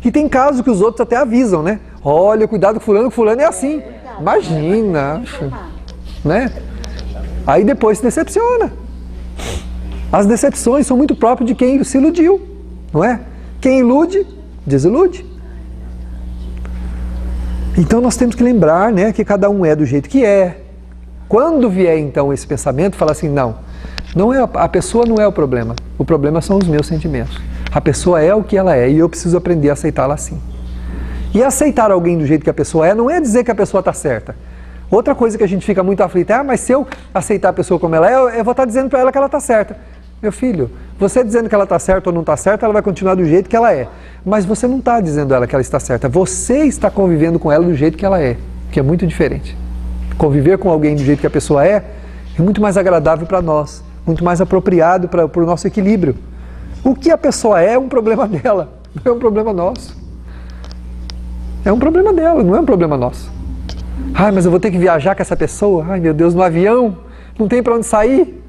E tem casos que os outros até avisam, né? Olha, cuidado com o fulano é assim. Imagina, né? Aí depois se decepciona. As decepções são muito próprias de quem se iludiu, não é? Quem ilude, desilude. Então nós temos que lembrar, né, que cada um é do jeito que é. Quando vier então esse pensamento, fala assim, não é a pessoa não é o problema são os meus sentimentos. A pessoa é o que ela é e eu preciso aprender a aceitá-la assim. E aceitar alguém do jeito que a pessoa é, não é dizer que a pessoa está certa. Outra coisa que a gente fica muito aflito é, mas se eu aceitar a pessoa como ela é, eu vou estar dizendo para ela que ela está certa. Meu filho, você dizendo que ela está certa ou não está certa, ela vai continuar do jeito que ela é. Mas você não está dizendo a ela que ela está certa, você está convivendo com ela do jeito que ela é, que é muito diferente. Conviver com alguém do jeito que a pessoa é muito mais agradável para nós, muito mais apropriado para o nosso equilíbrio. O que a pessoa é um problema dela, não é um problema nosso. É um problema dela, não é um problema nosso. Mas eu vou ter que viajar com essa pessoa? Ai, meu Deus, no avião? Não tem para onde sair?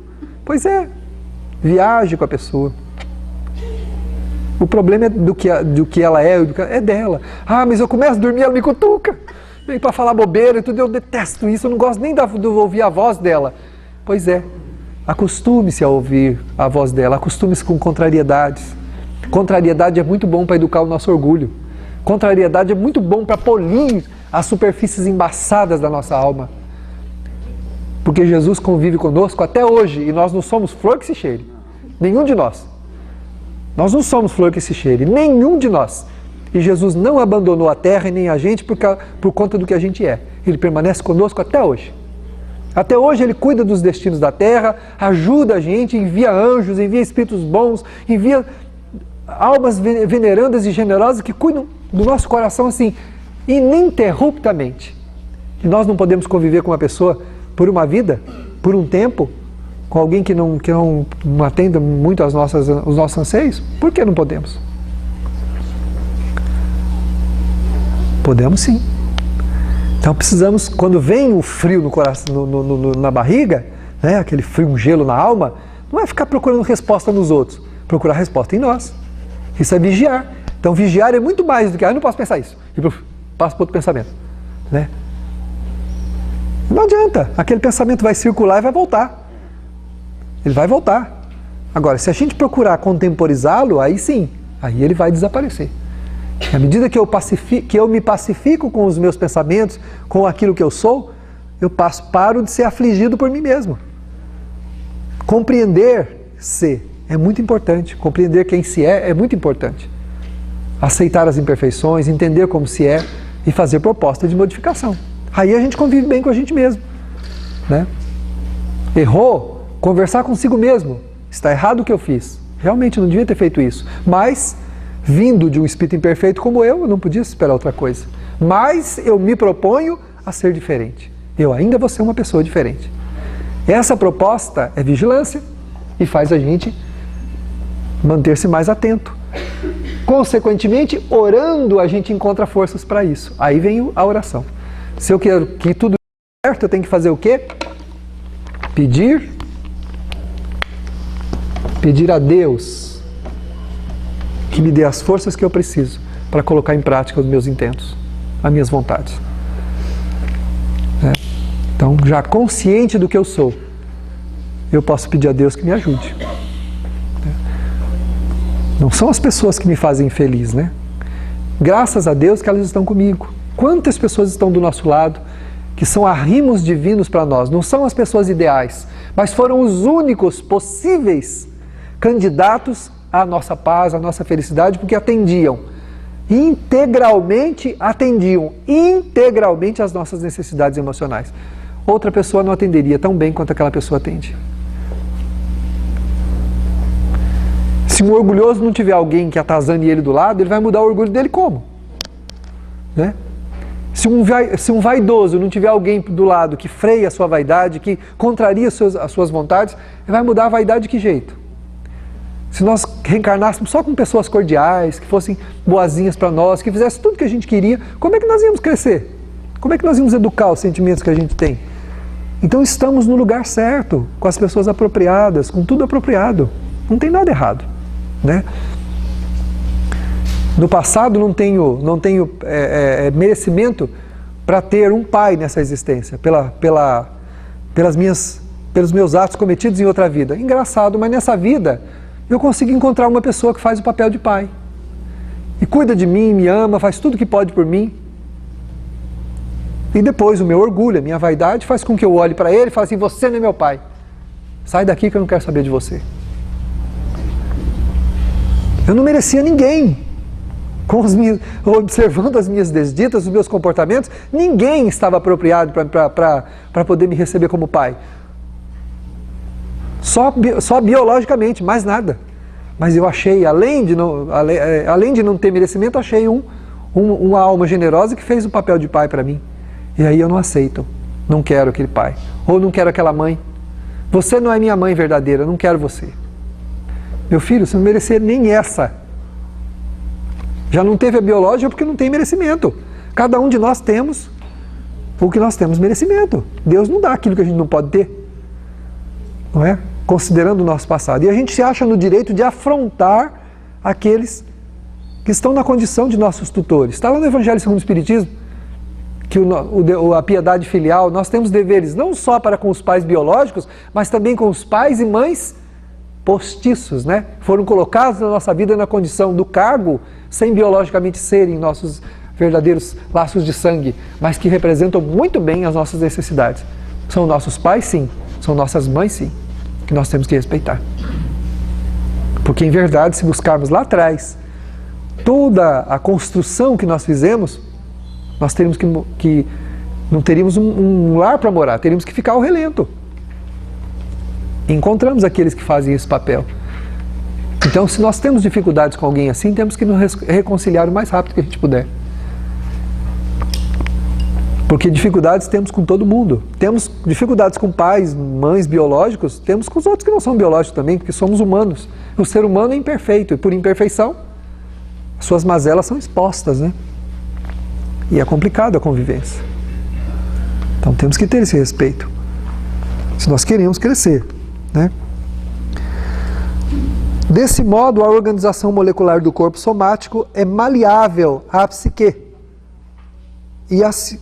Pois é, viaje com a pessoa. O problema é do que ela é dela. Mas eu começo a dormir, ela me cutuca. Vem para falar bobeira e tudo, eu detesto isso, eu não gosto nem de ouvir a voz dela. Pois é, acostume-se a ouvir a voz dela, acostume-se com contrariedades. Contrariedade é muito bom para educar o nosso orgulho. Contrariedade é muito bom para polir as superfícies embaçadas da nossa alma. Porque Jesus convive conosco até hoje e nós não somos flor que se cheire. Nenhum de nós. Nós não somos flor que se cheire, nenhum de nós. E Jesus não abandonou a terra e nem a gente por conta do que a gente é. Ele permanece conosco até hoje. Até hoje Ele cuida dos destinos da terra, ajuda a gente, envia anjos, envia espíritos bons, envia almas venerandas e generosas que cuidam do nosso coração assim, ininterruptamente. E nós não podemos conviver com uma pessoa por uma vida, por um tempo, com alguém que não atenda muito os nossos anseios? Por que não podemos? Podemos sim. Então precisamos, quando vem o frio no coração, na barriga, né, aquele frio, um gelo na alma, não é ficar procurando resposta nos outros, procurar resposta em nós. Isso é vigiar. Então vigiar é muito mais do que, eu não posso pensar isso, e passo para outro pensamento. Né? Não adianta, aquele pensamento vai circular e vai voltar. Ele vai voltar. Agora, se a gente procurar contemporizá-lo, aí sim, aí ele vai desaparecer. À medida que eu me pacifico com os meus pensamentos, com aquilo que eu sou, eu paro de ser afligido por mim mesmo. Compreender-se é muito importante. Compreender quem se é muito importante. Aceitar as imperfeições, entender como se é e fazer proposta de modificação. Aí a gente convive bem com a gente mesmo, né? Errou, conversar consigo mesmo. Está errado o que eu fiz. Realmente não devia ter feito isso. Mas, vindo de um espírito imperfeito como eu não podia esperar outra coisa. Mas eu me proponho a ser diferente. Eu ainda vou ser uma pessoa diferente. Essa proposta é vigilância e faz a gente manter-se mais atento. Consequentemente, orando, a gente encontra forças para isso. Aí vem a oração. Se eu quero que tudo dê certo, eu tenho que fazer o quê? Pedir a Deus que me dê as forças que eu preciso para colocar em prática os meus intentos, as minhas vontades. Então, já consciente do que eu sou, eu posso pedir a Deus que me ajude. Não são as pessoas que me fazem infeliz, né? Graças a Deus que elas estão comigo. Quantas pessoas estão do nosso lado, que são arrimos divinos para nós. Não são as pessoas ideais, mas foram os únicos possíveis candidatos à nossa paz, à nossa felicidade, porque atendiam integralmente às nossas necessidades emocionais. Outra pessoa não atenderia tão bem quanto aquela pessoa atende. Se um orgulhoso não tiver alguém que atazane ele do lado, ele vai mudar o orgulho dele como? Né? Se um vaidoso não tiver alguém do lado que freia a sua vaidade, que contraria as suas vontades, ele vai mudar a vaidade de que jeito? Se nós reencarnássemos só com pessoas cordiais, que fossem boazinhas para nós, que fizessem tudo que a gente queria, como é que nós íamos crescer? Como é que nós íamos educar os sentimentos que a gente tem? Então estamos no lugar certo, com as pessoas apropriadas, com tudo apropriado. Não tem nada errado, né? No passado não tenho merecimento para ter um pai nessa existência, pelos meus atos cometidos em outra vida. Engraçado, mas nessa vida eu consigo encontrar uma pessoa que faz o papel de pai. E cuida de mim, me ama, faz tudo que pode por mim. E depois o meu orgulho, a minha vaidade faz com que eu olhe para ele e fale assim, você não é meu pai. Sai daqui que eu não quero saber de você. Eu não merecia ninguém. Observando as minhas desditas, os meus comportamentos, ninguém estava apropriado para poder me receber como pai. Só biologicamente, mais nada. Mas eu achei, além de não ter merecimento, achei uma alma generosa que fez o papel de pai para mim. E aí eu não aceito, não quero aquele pai. Ou não quero aquela mãe. Você não é minha mãe verdadeira, eu não quero você. Meu filho, você não merecia nem essa. Já não teve a biológica porque não tem merecimento. Cada um de nós temos o que nós temos merecimento. Deus não dá aquilo que a gente não pode ter. Não é? Considerando o nosso passado. E a gente se acha no direito de afrontar aqueles que estão na condição de nossos tutores. Está lá no Evangelho segundo o Espiritismo, que a piedade filial, nós temos deveres não só para com os pais biológicos, mas também com os pais e mães postiços, né? Foram colocados na nossa vida na condição do cargo, sem biologicamente serem nossos verdadeiros laços de sangue, mas que representam muito bem as nossas necessidades. São nossos pais, sim. São nossas mães, sim. Que nós temos que respeitar. Porque, em verdade, se buscarmos lá atrás toda a construção que nós fizemos, nós teríamos que não teríamos um lar para morar, teríamos que ficar ao relento. Encontramos aqueles que fazem esse papel. Então, se nós temos dificuldades com alguém assim, temos que nos reconciliar o mais rápido que a gente puder. Porque dificuldades temos com todo mundo. Temos dificuldades com pais, mães biológicos, temos com os outros que não são biológicos também, porque somos humanos. O ser humano é imperfeito, e por imperfeição, suas mazelas são expostas, né? E é complicado a convivência. Então temos que ter esse respeito, se nós queremos crescer, né? Desse modo, a organização molecular do corpo somático é maleável à psique,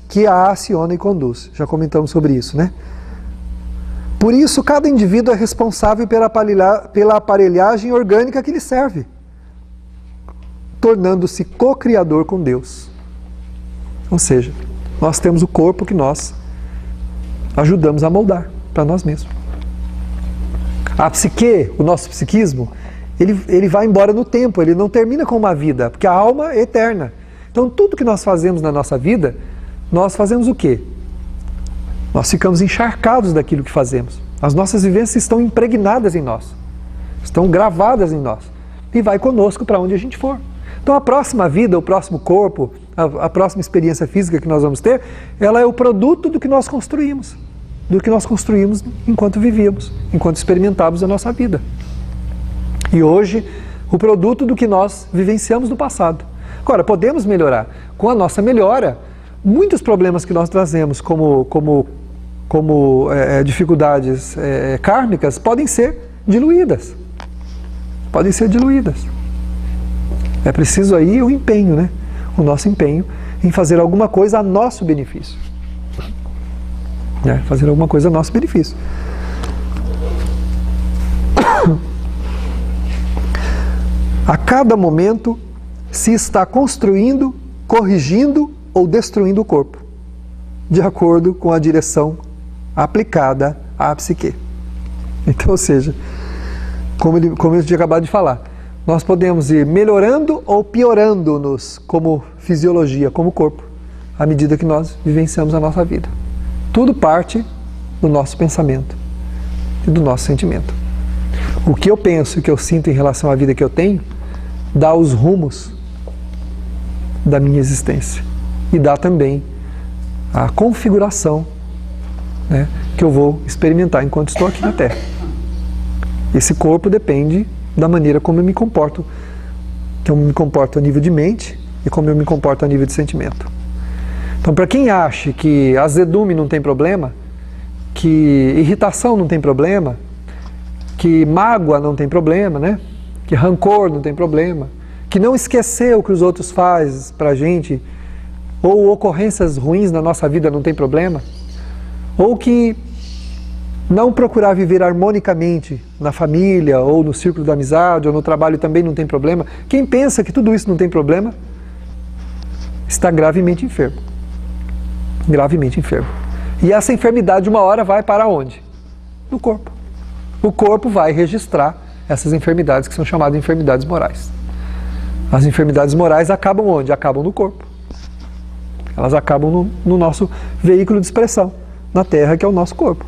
que a aciona e conduz. Já comentamos sobre isso, né? Por isso, cada indivíduo é responsável pela aparelhagem orgânica que lhe serve, tornando-se co-criador com Deus. Ou seja, nós temos o corpo que nós ajudamos a moldar para nós mesmos. A psique, o nosso psiquismo, ele vai embora no tempo, ele não termina com uma vida, porque a alma é eterna. Então tudo que nós fazemos na nossa vida, nós fazemos o quê? Nós ficamos encharcados daquilo que fazemos. As nossas vivências estão impregnadas em nós, estão gravadas em nós, e vai conosco para onde a gente for. Então a próxima vida, o próximo corpo, a próxima experiência física que nós vamos ter, ela é o produto do que nós construímos. Do que nós construímos enquanto vivíamos, enquanto experimentávamos a nossa vida. E hoje, o produto do que nós vivenciamos no passado. Agora, podemos melhorar. Com a nossa melhora, muitos problemas que nós trazemos como dificuldades kármicas podem ser diluídas. Podem ser diluídas. É preciso aí o empenho, né? O nosso empenho em fazer alguma coisa a nosso benefício. Fazer alguma coisa a nosso benefício. A cada momento se está construindo, corrigindo ou destruindo o corpo, de acordo com a direção aplicada à psique. Então, ou seja, como eu tinha acabado de falar, nós podemos ir melhorando ou piorando-nos como fisiologia, como corpo, à medida que nós vivenciamos a nossa vida. Tudo parte do nosso pensamento e do nosso sentimento. O que eu penso e que eu sinto em relação à vida que eu tenho, dá os rumos da minha existência. E dá também a configuração, né, que eu vou experimentar enquanto estou aqui na Terra. Esse corpo depende da maneira como eu me comporto. Que eu me comporto a nível de mente e como eu me comporto a nível de sentimento. Então, para quem acha que azedume não tem problema, que irritação não tem problema, que mágoa não tem problema, né? Que rancor não tem problema, que não esquecer o que os outros fazem para a gente, ou ocorrências ruins na nossa vida não tem problema, ou que não procurar viver harmonicamente na família, ou no círculo da amizade, ou no trabalho também não tem problema. Quem pensa que tudo isso não tem problema, está gravemente enfermo. Gravemente enfermo. E essa enfermidade uma hora vai para onde? No corpo. O corpo vai registrar essas enfermidades que são chamadas de enfermidades morais. As enfermidades morais acabam onde? Acabam no corpo. Elas acabam no nosso veículo de expressão, na Terra, que é o nosso corpo.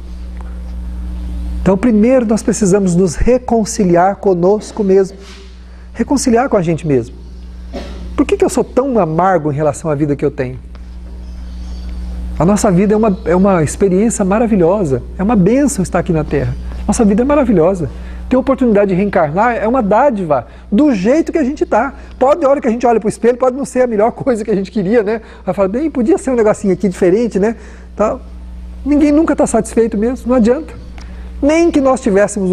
Então, primeiro nós precisamos nos reconciliar conosco mesmo. Reconciliar com a gente mesmo. Por que eu sou tão amargo em relação à vida que eu tenho? A nossa vida é uma experiência maravilhosa, é uma bênção estar aqui na Terra. Nossa vida é maravilhosa. Ter a oportunidade de reencarnar é uma dádiva, do jeito que a gente está. Pode, a hora que a gente olha para o espelho, pode não ser a melhor coisa que a gente queria, né? Vai falar, bem, podia ser um negocinho aqui diferente, né? Tá. Ninguém nunca está satisfeito mesmo, não adianta. Nem que nós tivéssemos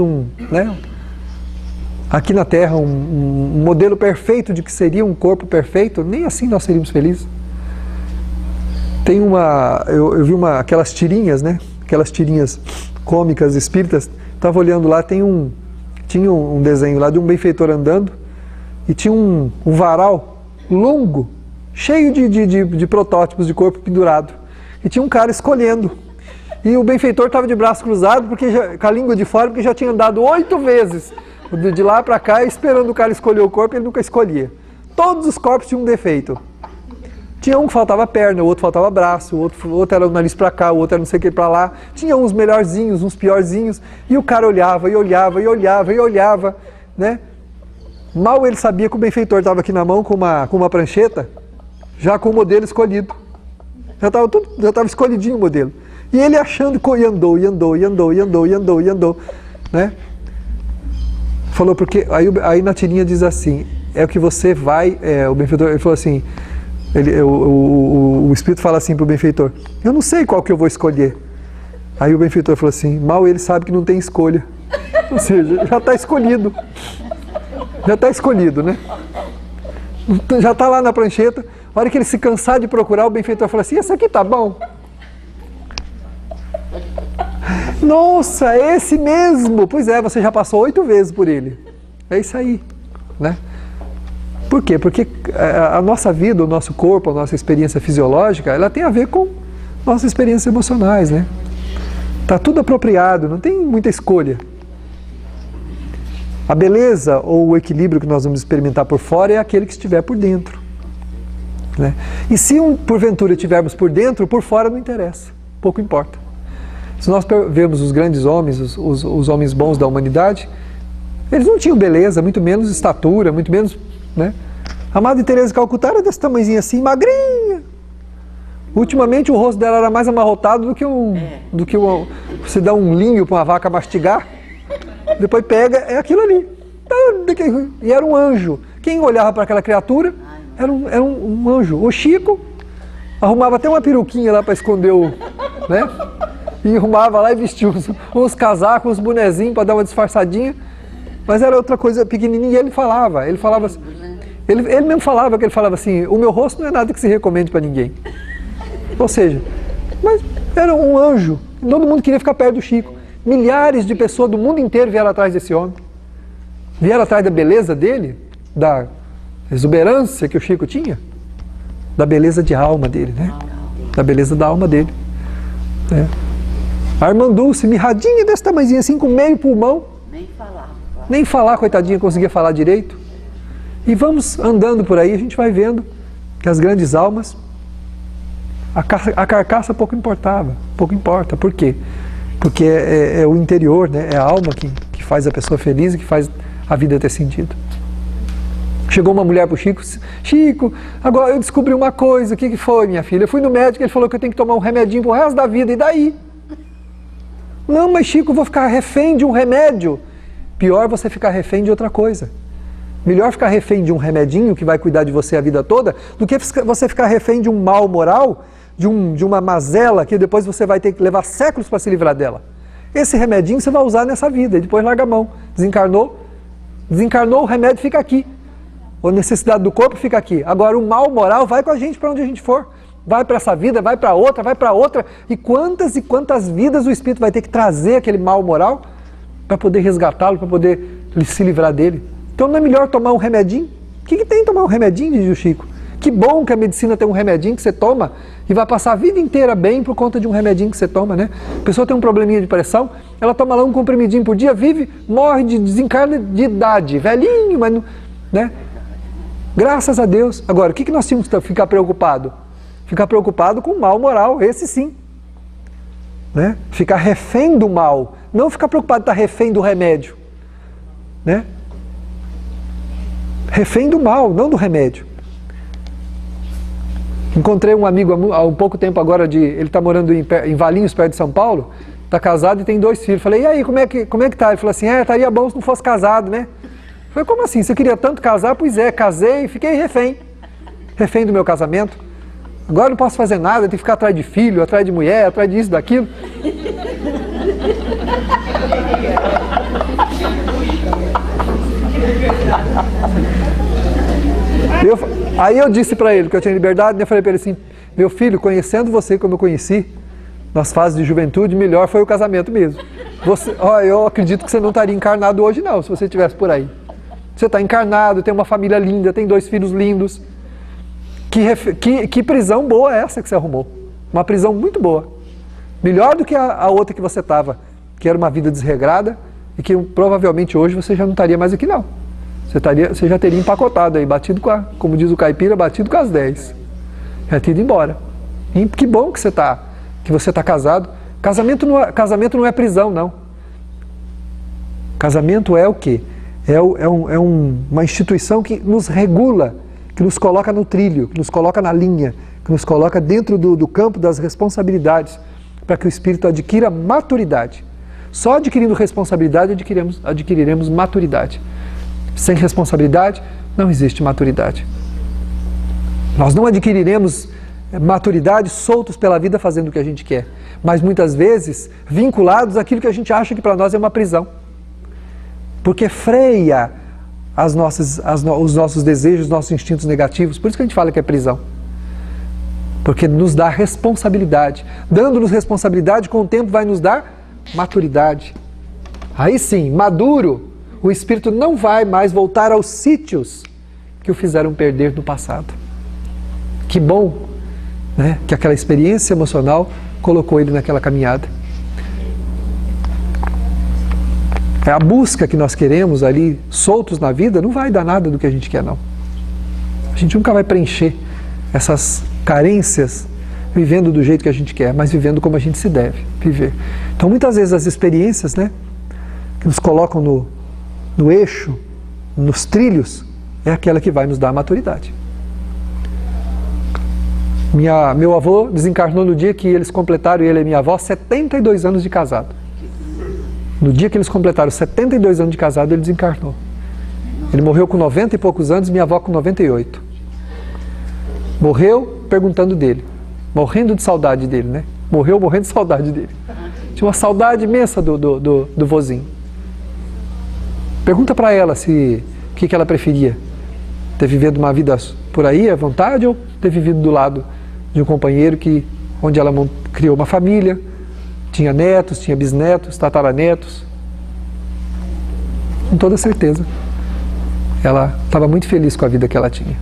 aqui na Terra um modelo perfeito de que seria um corpo perfeito, nem assim nós seríamos felizes. Tem eu vi aquelas tirinhas, né? Aquelas tirinhas cômicas espíritas. Estava olhando lá, tinha um desenho lá de um benfeitor andando e tinha um varal longo, cheio de protótipos de corpo pendurado. E tinha um cara escolhendo. E o benfeitor estava de braço cruzado, com a língua de fora, porque já tinha andado 8 vezes de lá para cá, esperando o cara escolher o corpo, ele nunca escolhia. Todos os corpos tinham um defeito. Tinha um que faltava perna, o outro faltava braço, o outro era o nariz para cá, o outro era não sei o que para lá. Tinha uns melhorzinhos, uns piorzinhos, e o cara olhava, e olhava, e olhava, e olhava, né? Mal ele sabia que o benfeitor estava aqui na mão com uma prancheta, já com o modelo escolhido. Já estava escolhidinho o modelo. E ele achando que andou, né? Falou, porque aí na tirinha diz assim, é o que você vai, o benfeitor, ele falou assim, o espírito fala assim para o benfeitor, eu não sei qual que eu vou escolher. Aí o benfeitor falou assim, mal ele sabe que não tem escolha. Ou seja, já está escolhido. Já está escolhido, né? Já está lá na prancheta. A hora que ele se cansar de procurar, o benfeitor fala assim, esse aqui tá bom. Nossa, é esse mesmo! Pois é, você já passou 8 vezes por ele. É isso aí, né? Por quê? Porque a nossa vida, o nosso corpo, a nossa experiência fisiológica, ela tem a ver com nossas experiências emocionais, né? Está tudo apropriado, não tem muita escolha. A beleza ou o equilíbrio que nós vamos experimentar por fora é aquele que estiver por dentro, né? E se porventura estivermos por dentro, por fora não interessa, pouco importa. Se nós vemos os grandes homens, os homens bons da humanidade, eles não tinham beleza, muito menos estatura, muito menos, né? A Madre Teresa de Calcutá era desse tamanhozinho assim, magrinha. Ultimamente o rosto dela era mais amarrotado do que você dá um linho para uma vaca mastigar, depois pega, é aquilo ali. E era um anjo. Quem olhava para aquela criatura era um anjo. O Chico arrumava até uma peruquinha lá para esconder né? E arrumava lá e vestia uns casacos, uns bonezinhos para dar uma disfarçadinha. Mas era outra coisa pequenininha. E ele falava assim, ele mesmo falava, que ele falava assim, o meu rosto não é nada que se recomende para ninguém. Ou seja, mas era um anjo. Todo mundo queria ficar perto do Chico. Milhares de pessoas do mundo inteiro vieram atrás desse homem. Vieram atrás da beleza dele, da exuberância que o Chico tinha, da beleza de alma dele, né? Da beleza da alma dele. É. A irmã Dulce, mirradinha desse tamanhozinho assim, com meio pulmão. Nem falar, coitadinha, conseguia falar direito. E vamos andando por aí, a gente vai vendo que as grandes almas, a carcaça pouco importava, pouco importa. Por quê? Porque é o interior, né? É a alma que faz a pessoa feliz e que faz a vida ter sentido. Chegou uma mulher para o Chico, Chico, agora eu descobri uma coisa, o que foi, minha filha? Eu fui no médico, ele falou que eu tenho que tomar um remedinho pro resto da vida, e daí? Não, mas Chico, eu vou ficar refém de um remédio. Pior você ficar refém de outra coisa. Melhor ficar refém de um remedinho que vai cuidar de você a vida toda, do que você ficar refém de um mal moral, de uma mazela que depois você vai ter que levar séculos para se livrar dela. Esse remedinho você vai usar nessa vida e depois larga a mão. Desencarnou, o remédio fica aqui. A necessidade do corpo fica aqui. Agora o mal moral vai com a gente para onde a gente for. Vai para essa vida, vai para outra. E quantas vidas o espírito vai ter que trazer aquele mal moral para poder resgatá-lo, para poder se livrar dele. Então não é melhor tomar um remedinho? O que tem tomar um remedinho, diz o Chico? Que bom que a medicina tem um remedinho que você toma e vai passar a vida inteira bem por conta de um remedinho que você toma, né? A pessoa tem um probleminha de pressão, ela toma lá um comprimidinho por dia, vive, morre, desencarna de idade, velhinho, mas não, né? Graças a Deus. Agora, o que nós tínhamos que ficar preocupado? Ficar preocupado com o mal moral, esse sim. Né? Ficar refém do mal, não ficar preocupado de estar refém do remédio. Né? Refém do mal, não do remédio. Encontrei um amigo há um pouco tempo agora, ele está morando em Valinhos, perto de São Paulo, está casado e tem 2 filhos. Falei, e aí, como é que tá? Ele falou assim, estaria bom se não fosse casado, né? Falei, como assim? Você queria tanto casar? Pois é, casei e fiquei refém. Refém do meu casamento. Agora não posso fazer nada, tenho que ficar atrás de filho, atrás de mulher, atrás disso, daquilo. Aí eu disse para ele que eu tinha liberdade, eu falei para ele assim, meu filho, conhecendo você como eu conheci, nas fases de juventude, melhor foi o casamento mesmo. Eu acredito que você não estaria encarnado hoje não, se você estivesse por aí. Você está encarnado, tem uma família linda, tem 2 filhos lindos. Que prisão boa é essa que você arrumou? Uma prisão muito boa. Melhor do que a outra que você estava, que era uma vida desregrada e que provavelmente hoje você já não estaria mais aqui não. Você já teria empacotado aí, batido como diz o caipira, batido com as 10. Já teria ido embora. E que bom que você está casado. Casamento não é prisão, não. Casamento é o quê? Uma instituição que nos regula, que nos coloca no trilho, que nos coloca na linha, que nos coloca dentro do campo das responsabilidades, para que o espírito adquira maturidade. Só adquirindo responsabilidade adquiriremos maturidade. Sem responsabilidade, não existe maturidade. Nós não adquiriremos maturidade soltos pela vida fazendo o que a gente quer, mas muitas vezes vinculados àquilo que a gente acha que para nós é uma prisão. Porque freia os nossos desejos, os nossos instintos negativos. Por isso que a gente fala que é prisão. Porque nos dá responsabilidade. Dando-nos responsabilidade, com o tempo vai nos dar maturidade. Aí sim, maduro, o espírito não vai mais voltar aos sítios que o fizeram perder no passado. Que bom, né, que aquela experiência emocional colocou ele naquela caminhada. A busca que nós queremos ali, soltos na vida, não vai dar nada do que a gente quer, não. A gente nunca vai preencher essas carências vivendo do jeito que a gente quer, mas vivendo como a gente se deve viver. Então, muitas vezes as experiências, né, que nos colocam no eixo, nos trilhos, é aquela que vai nos dar a maturidade. Meu avô desencarnou no dia que eles completaram, ele e minha avó, 72 anos de casado. No dia que eles completaram 72 anos de casado, ele desencarnou. Ele morreu com 90 e poucos anos, minha avó com 98. Morreu perguntando dele, morrendo de saudade dele, né? Morreu morrendo de saudade dele. Tinha uma saudade imensa do vozinho. Pergunta para ela o que ela preferia. Ter vivido uma vida por aí, à vontade, ou ter vivido do lado de um companheiro onde ela criou uma família, tinha netos, tinha bisnetos, tataranetos. Com toda certeza, ela estava muito feliz com a vida que ela tinha.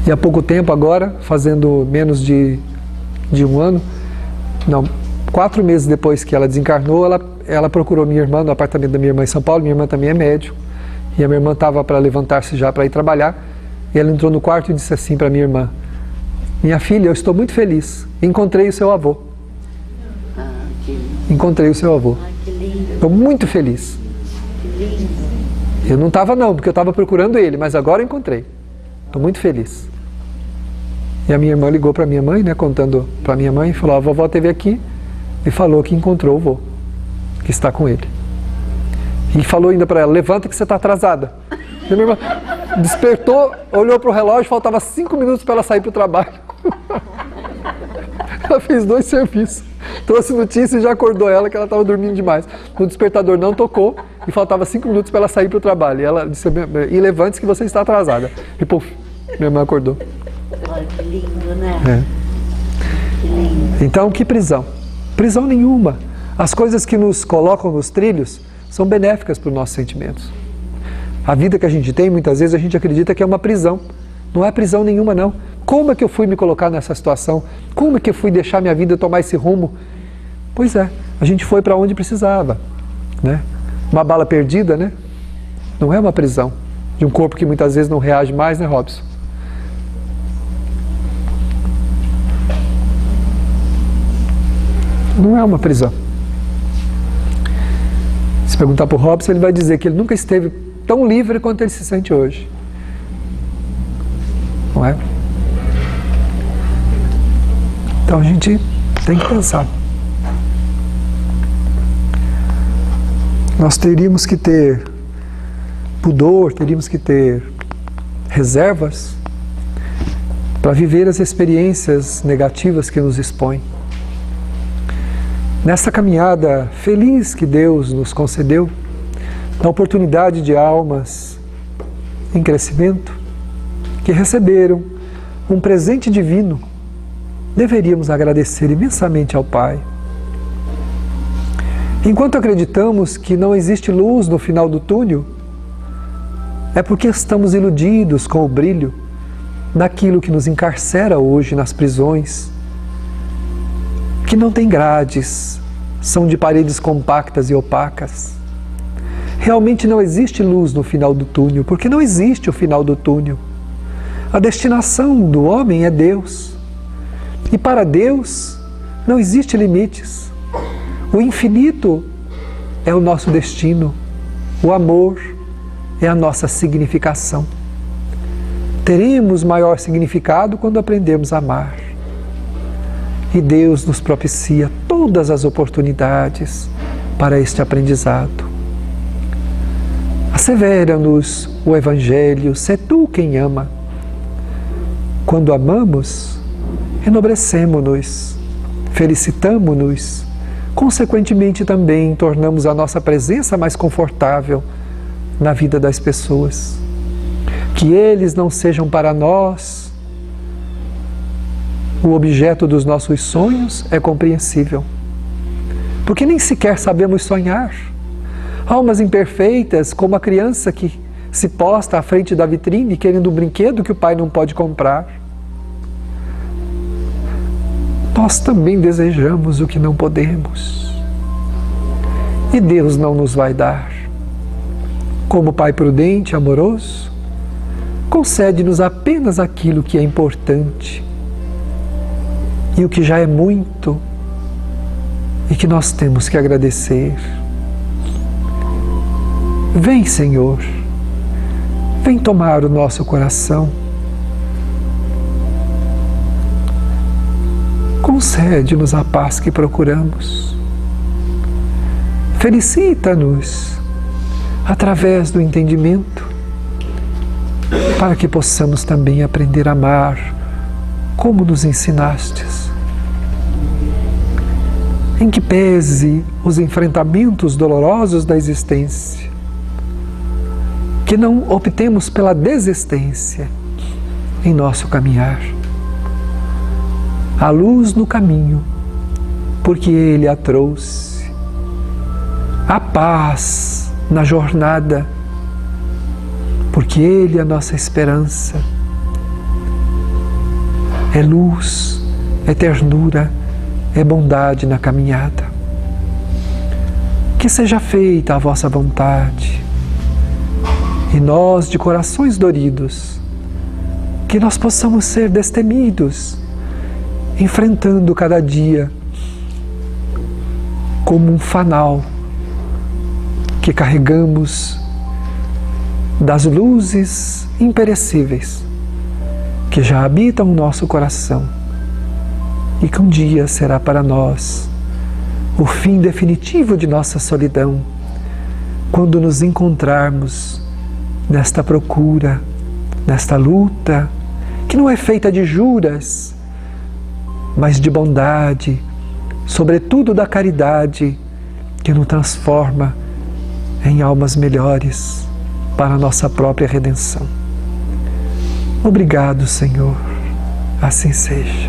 E há pouco tempo agora, fazendo menos de um ano, 4 meses depois que ela desencarnou, ela procurou minha irmã no apartamento da minha irmã em São Paulo. Minha irmã também é médium. E a minha irmã estava para levantar-se já para ir trabalhar. E ela entrou no quarto e disse assim para minha irmã: minha filha, eu estou muito feliz. Encontrei o seu avô. Encontrei o seu avô. Estou muito feliz. Eu não estava não, porque eu estava procurando ele, mas agora eu encontrei. Estou muito feliz. E a minha irmã ligou para minha mãe, né, contando para minha mãe, e falou: a vovó esteve aqui e falou que encontrou o vô, que está com ele. E falou ainda para ela: levanta que você está atrasada. E a minha irmã despertou, olhou para o relógio, faltava 5 minutos para ela sair para o trabalho. Ela fez 2 serviços. Trouxe notícia e já acordou ela que ela estava dormindo demais. O despertador não tocou e faltava 5 minutos para ela sair para o trabalho. E ela disse: e levante-se que você está atrasada. E puf, minha irmã acordou. Olha que lindo, né? Que lindo. Então, que prisão? Prisão nenhuma. As coisas que nos colocam nos trilhos são benéficas para os nossos sentimentos. A vida que a gente tem, muitas vezes a gente acredita que é uma prisão. Não é prisão nenhuma, não. Como é que eu fui me colocar nessa situação? Como é que eu fui deixar minha vida tomar esse rumo? Pois é, a gente foi para onde precisava, né? Uma bala perdida, né? Não é uma prisão de um corpo que muitas vezes não reage mais, né, Robson? Não é uma prisão. Se perguntar para o Robson, ele vai dizer que ele nunca esteve tão livre quanto ele se sente hoje. Não é? Então a gente tem que pensar. Nós teríamos que ter pudor, teríamos que ter reservas para viver as experiências negativas que nos expõem. Nessa caminhada feliz que Deus nos concedeu, na oportunidade de almas em crescimento, que receberam um presente divino, deveríamos agradecer imensamente ao Pai. Enquanto acreditamos que não existe luz no final do túnel, é porque estamos iludidos com o brilho daquilo que nos encarcera hoje nas prisões, que não tem grades, são de paredes compactas e opacas. Realmente não existe luz no final do túnel, porque não existe o final do túnel. A destinação do homem é Deus. E para Deus não existe limites. O infinito é o nosso destino. O amor é a nossa significação. Teremos maior significado quando aprendemos a amar. E Deus nos propicia todas as oportunidades para este aprendizado. Assevera-nos o Evangelho: sê tu quem ama. Quando amamos, enobrecemo-nos, felicitamo-nos, consequentemente também tornamos a nossa presença mais confortável na vida das pessoas. Que eles não sejam para nós o objeto dos nossos sonhos é compreensível, porque nem sequer sabemos sonhar. Almas imperfeitas, como a criança que se posta à frente da vitrine querendo um brinquedo que o pai não pode comprar. Nós também desejamos o que não podemos. e Deus não nos vai dar. Como Pai prudente e amoroso, concede-nos apenas aquilo que é importante e o que já é muito e que nós temos que agradecer. Vem, Senhor, vem tomar o nosso coração. Concede-nos a paz que procuramos. Felicita-nos através do entendimento, para que possamos também aprender a amar como nos ensinastes. Em que pese os enfrentamentos dolorosos da existência, que não optemos pela desistência em nosso caminhar. A luz no caminho, porque Ele a trouxe. A paz na jornada, porque Ele é a nossa esperança. É luz, é ternura, é bondade na caminhada. Que seja feita a vossa vontade. E nós, de corações doridos, que nós possamos ser destemidos, enfrentando cada dia como um fanal que carregamos das luzes imperecíveis que já habitam o nosso coração e que um dia será para nós o fim definitivo de nossa solidão, quando nos encontrarmos nesta procura, nesta luta, que não é feita de juras, mas de bondade, sobretudo da caridade, que nos transforma em almas melhores para a nossa própria redenção. Obrigado, Senhor. Assim seja.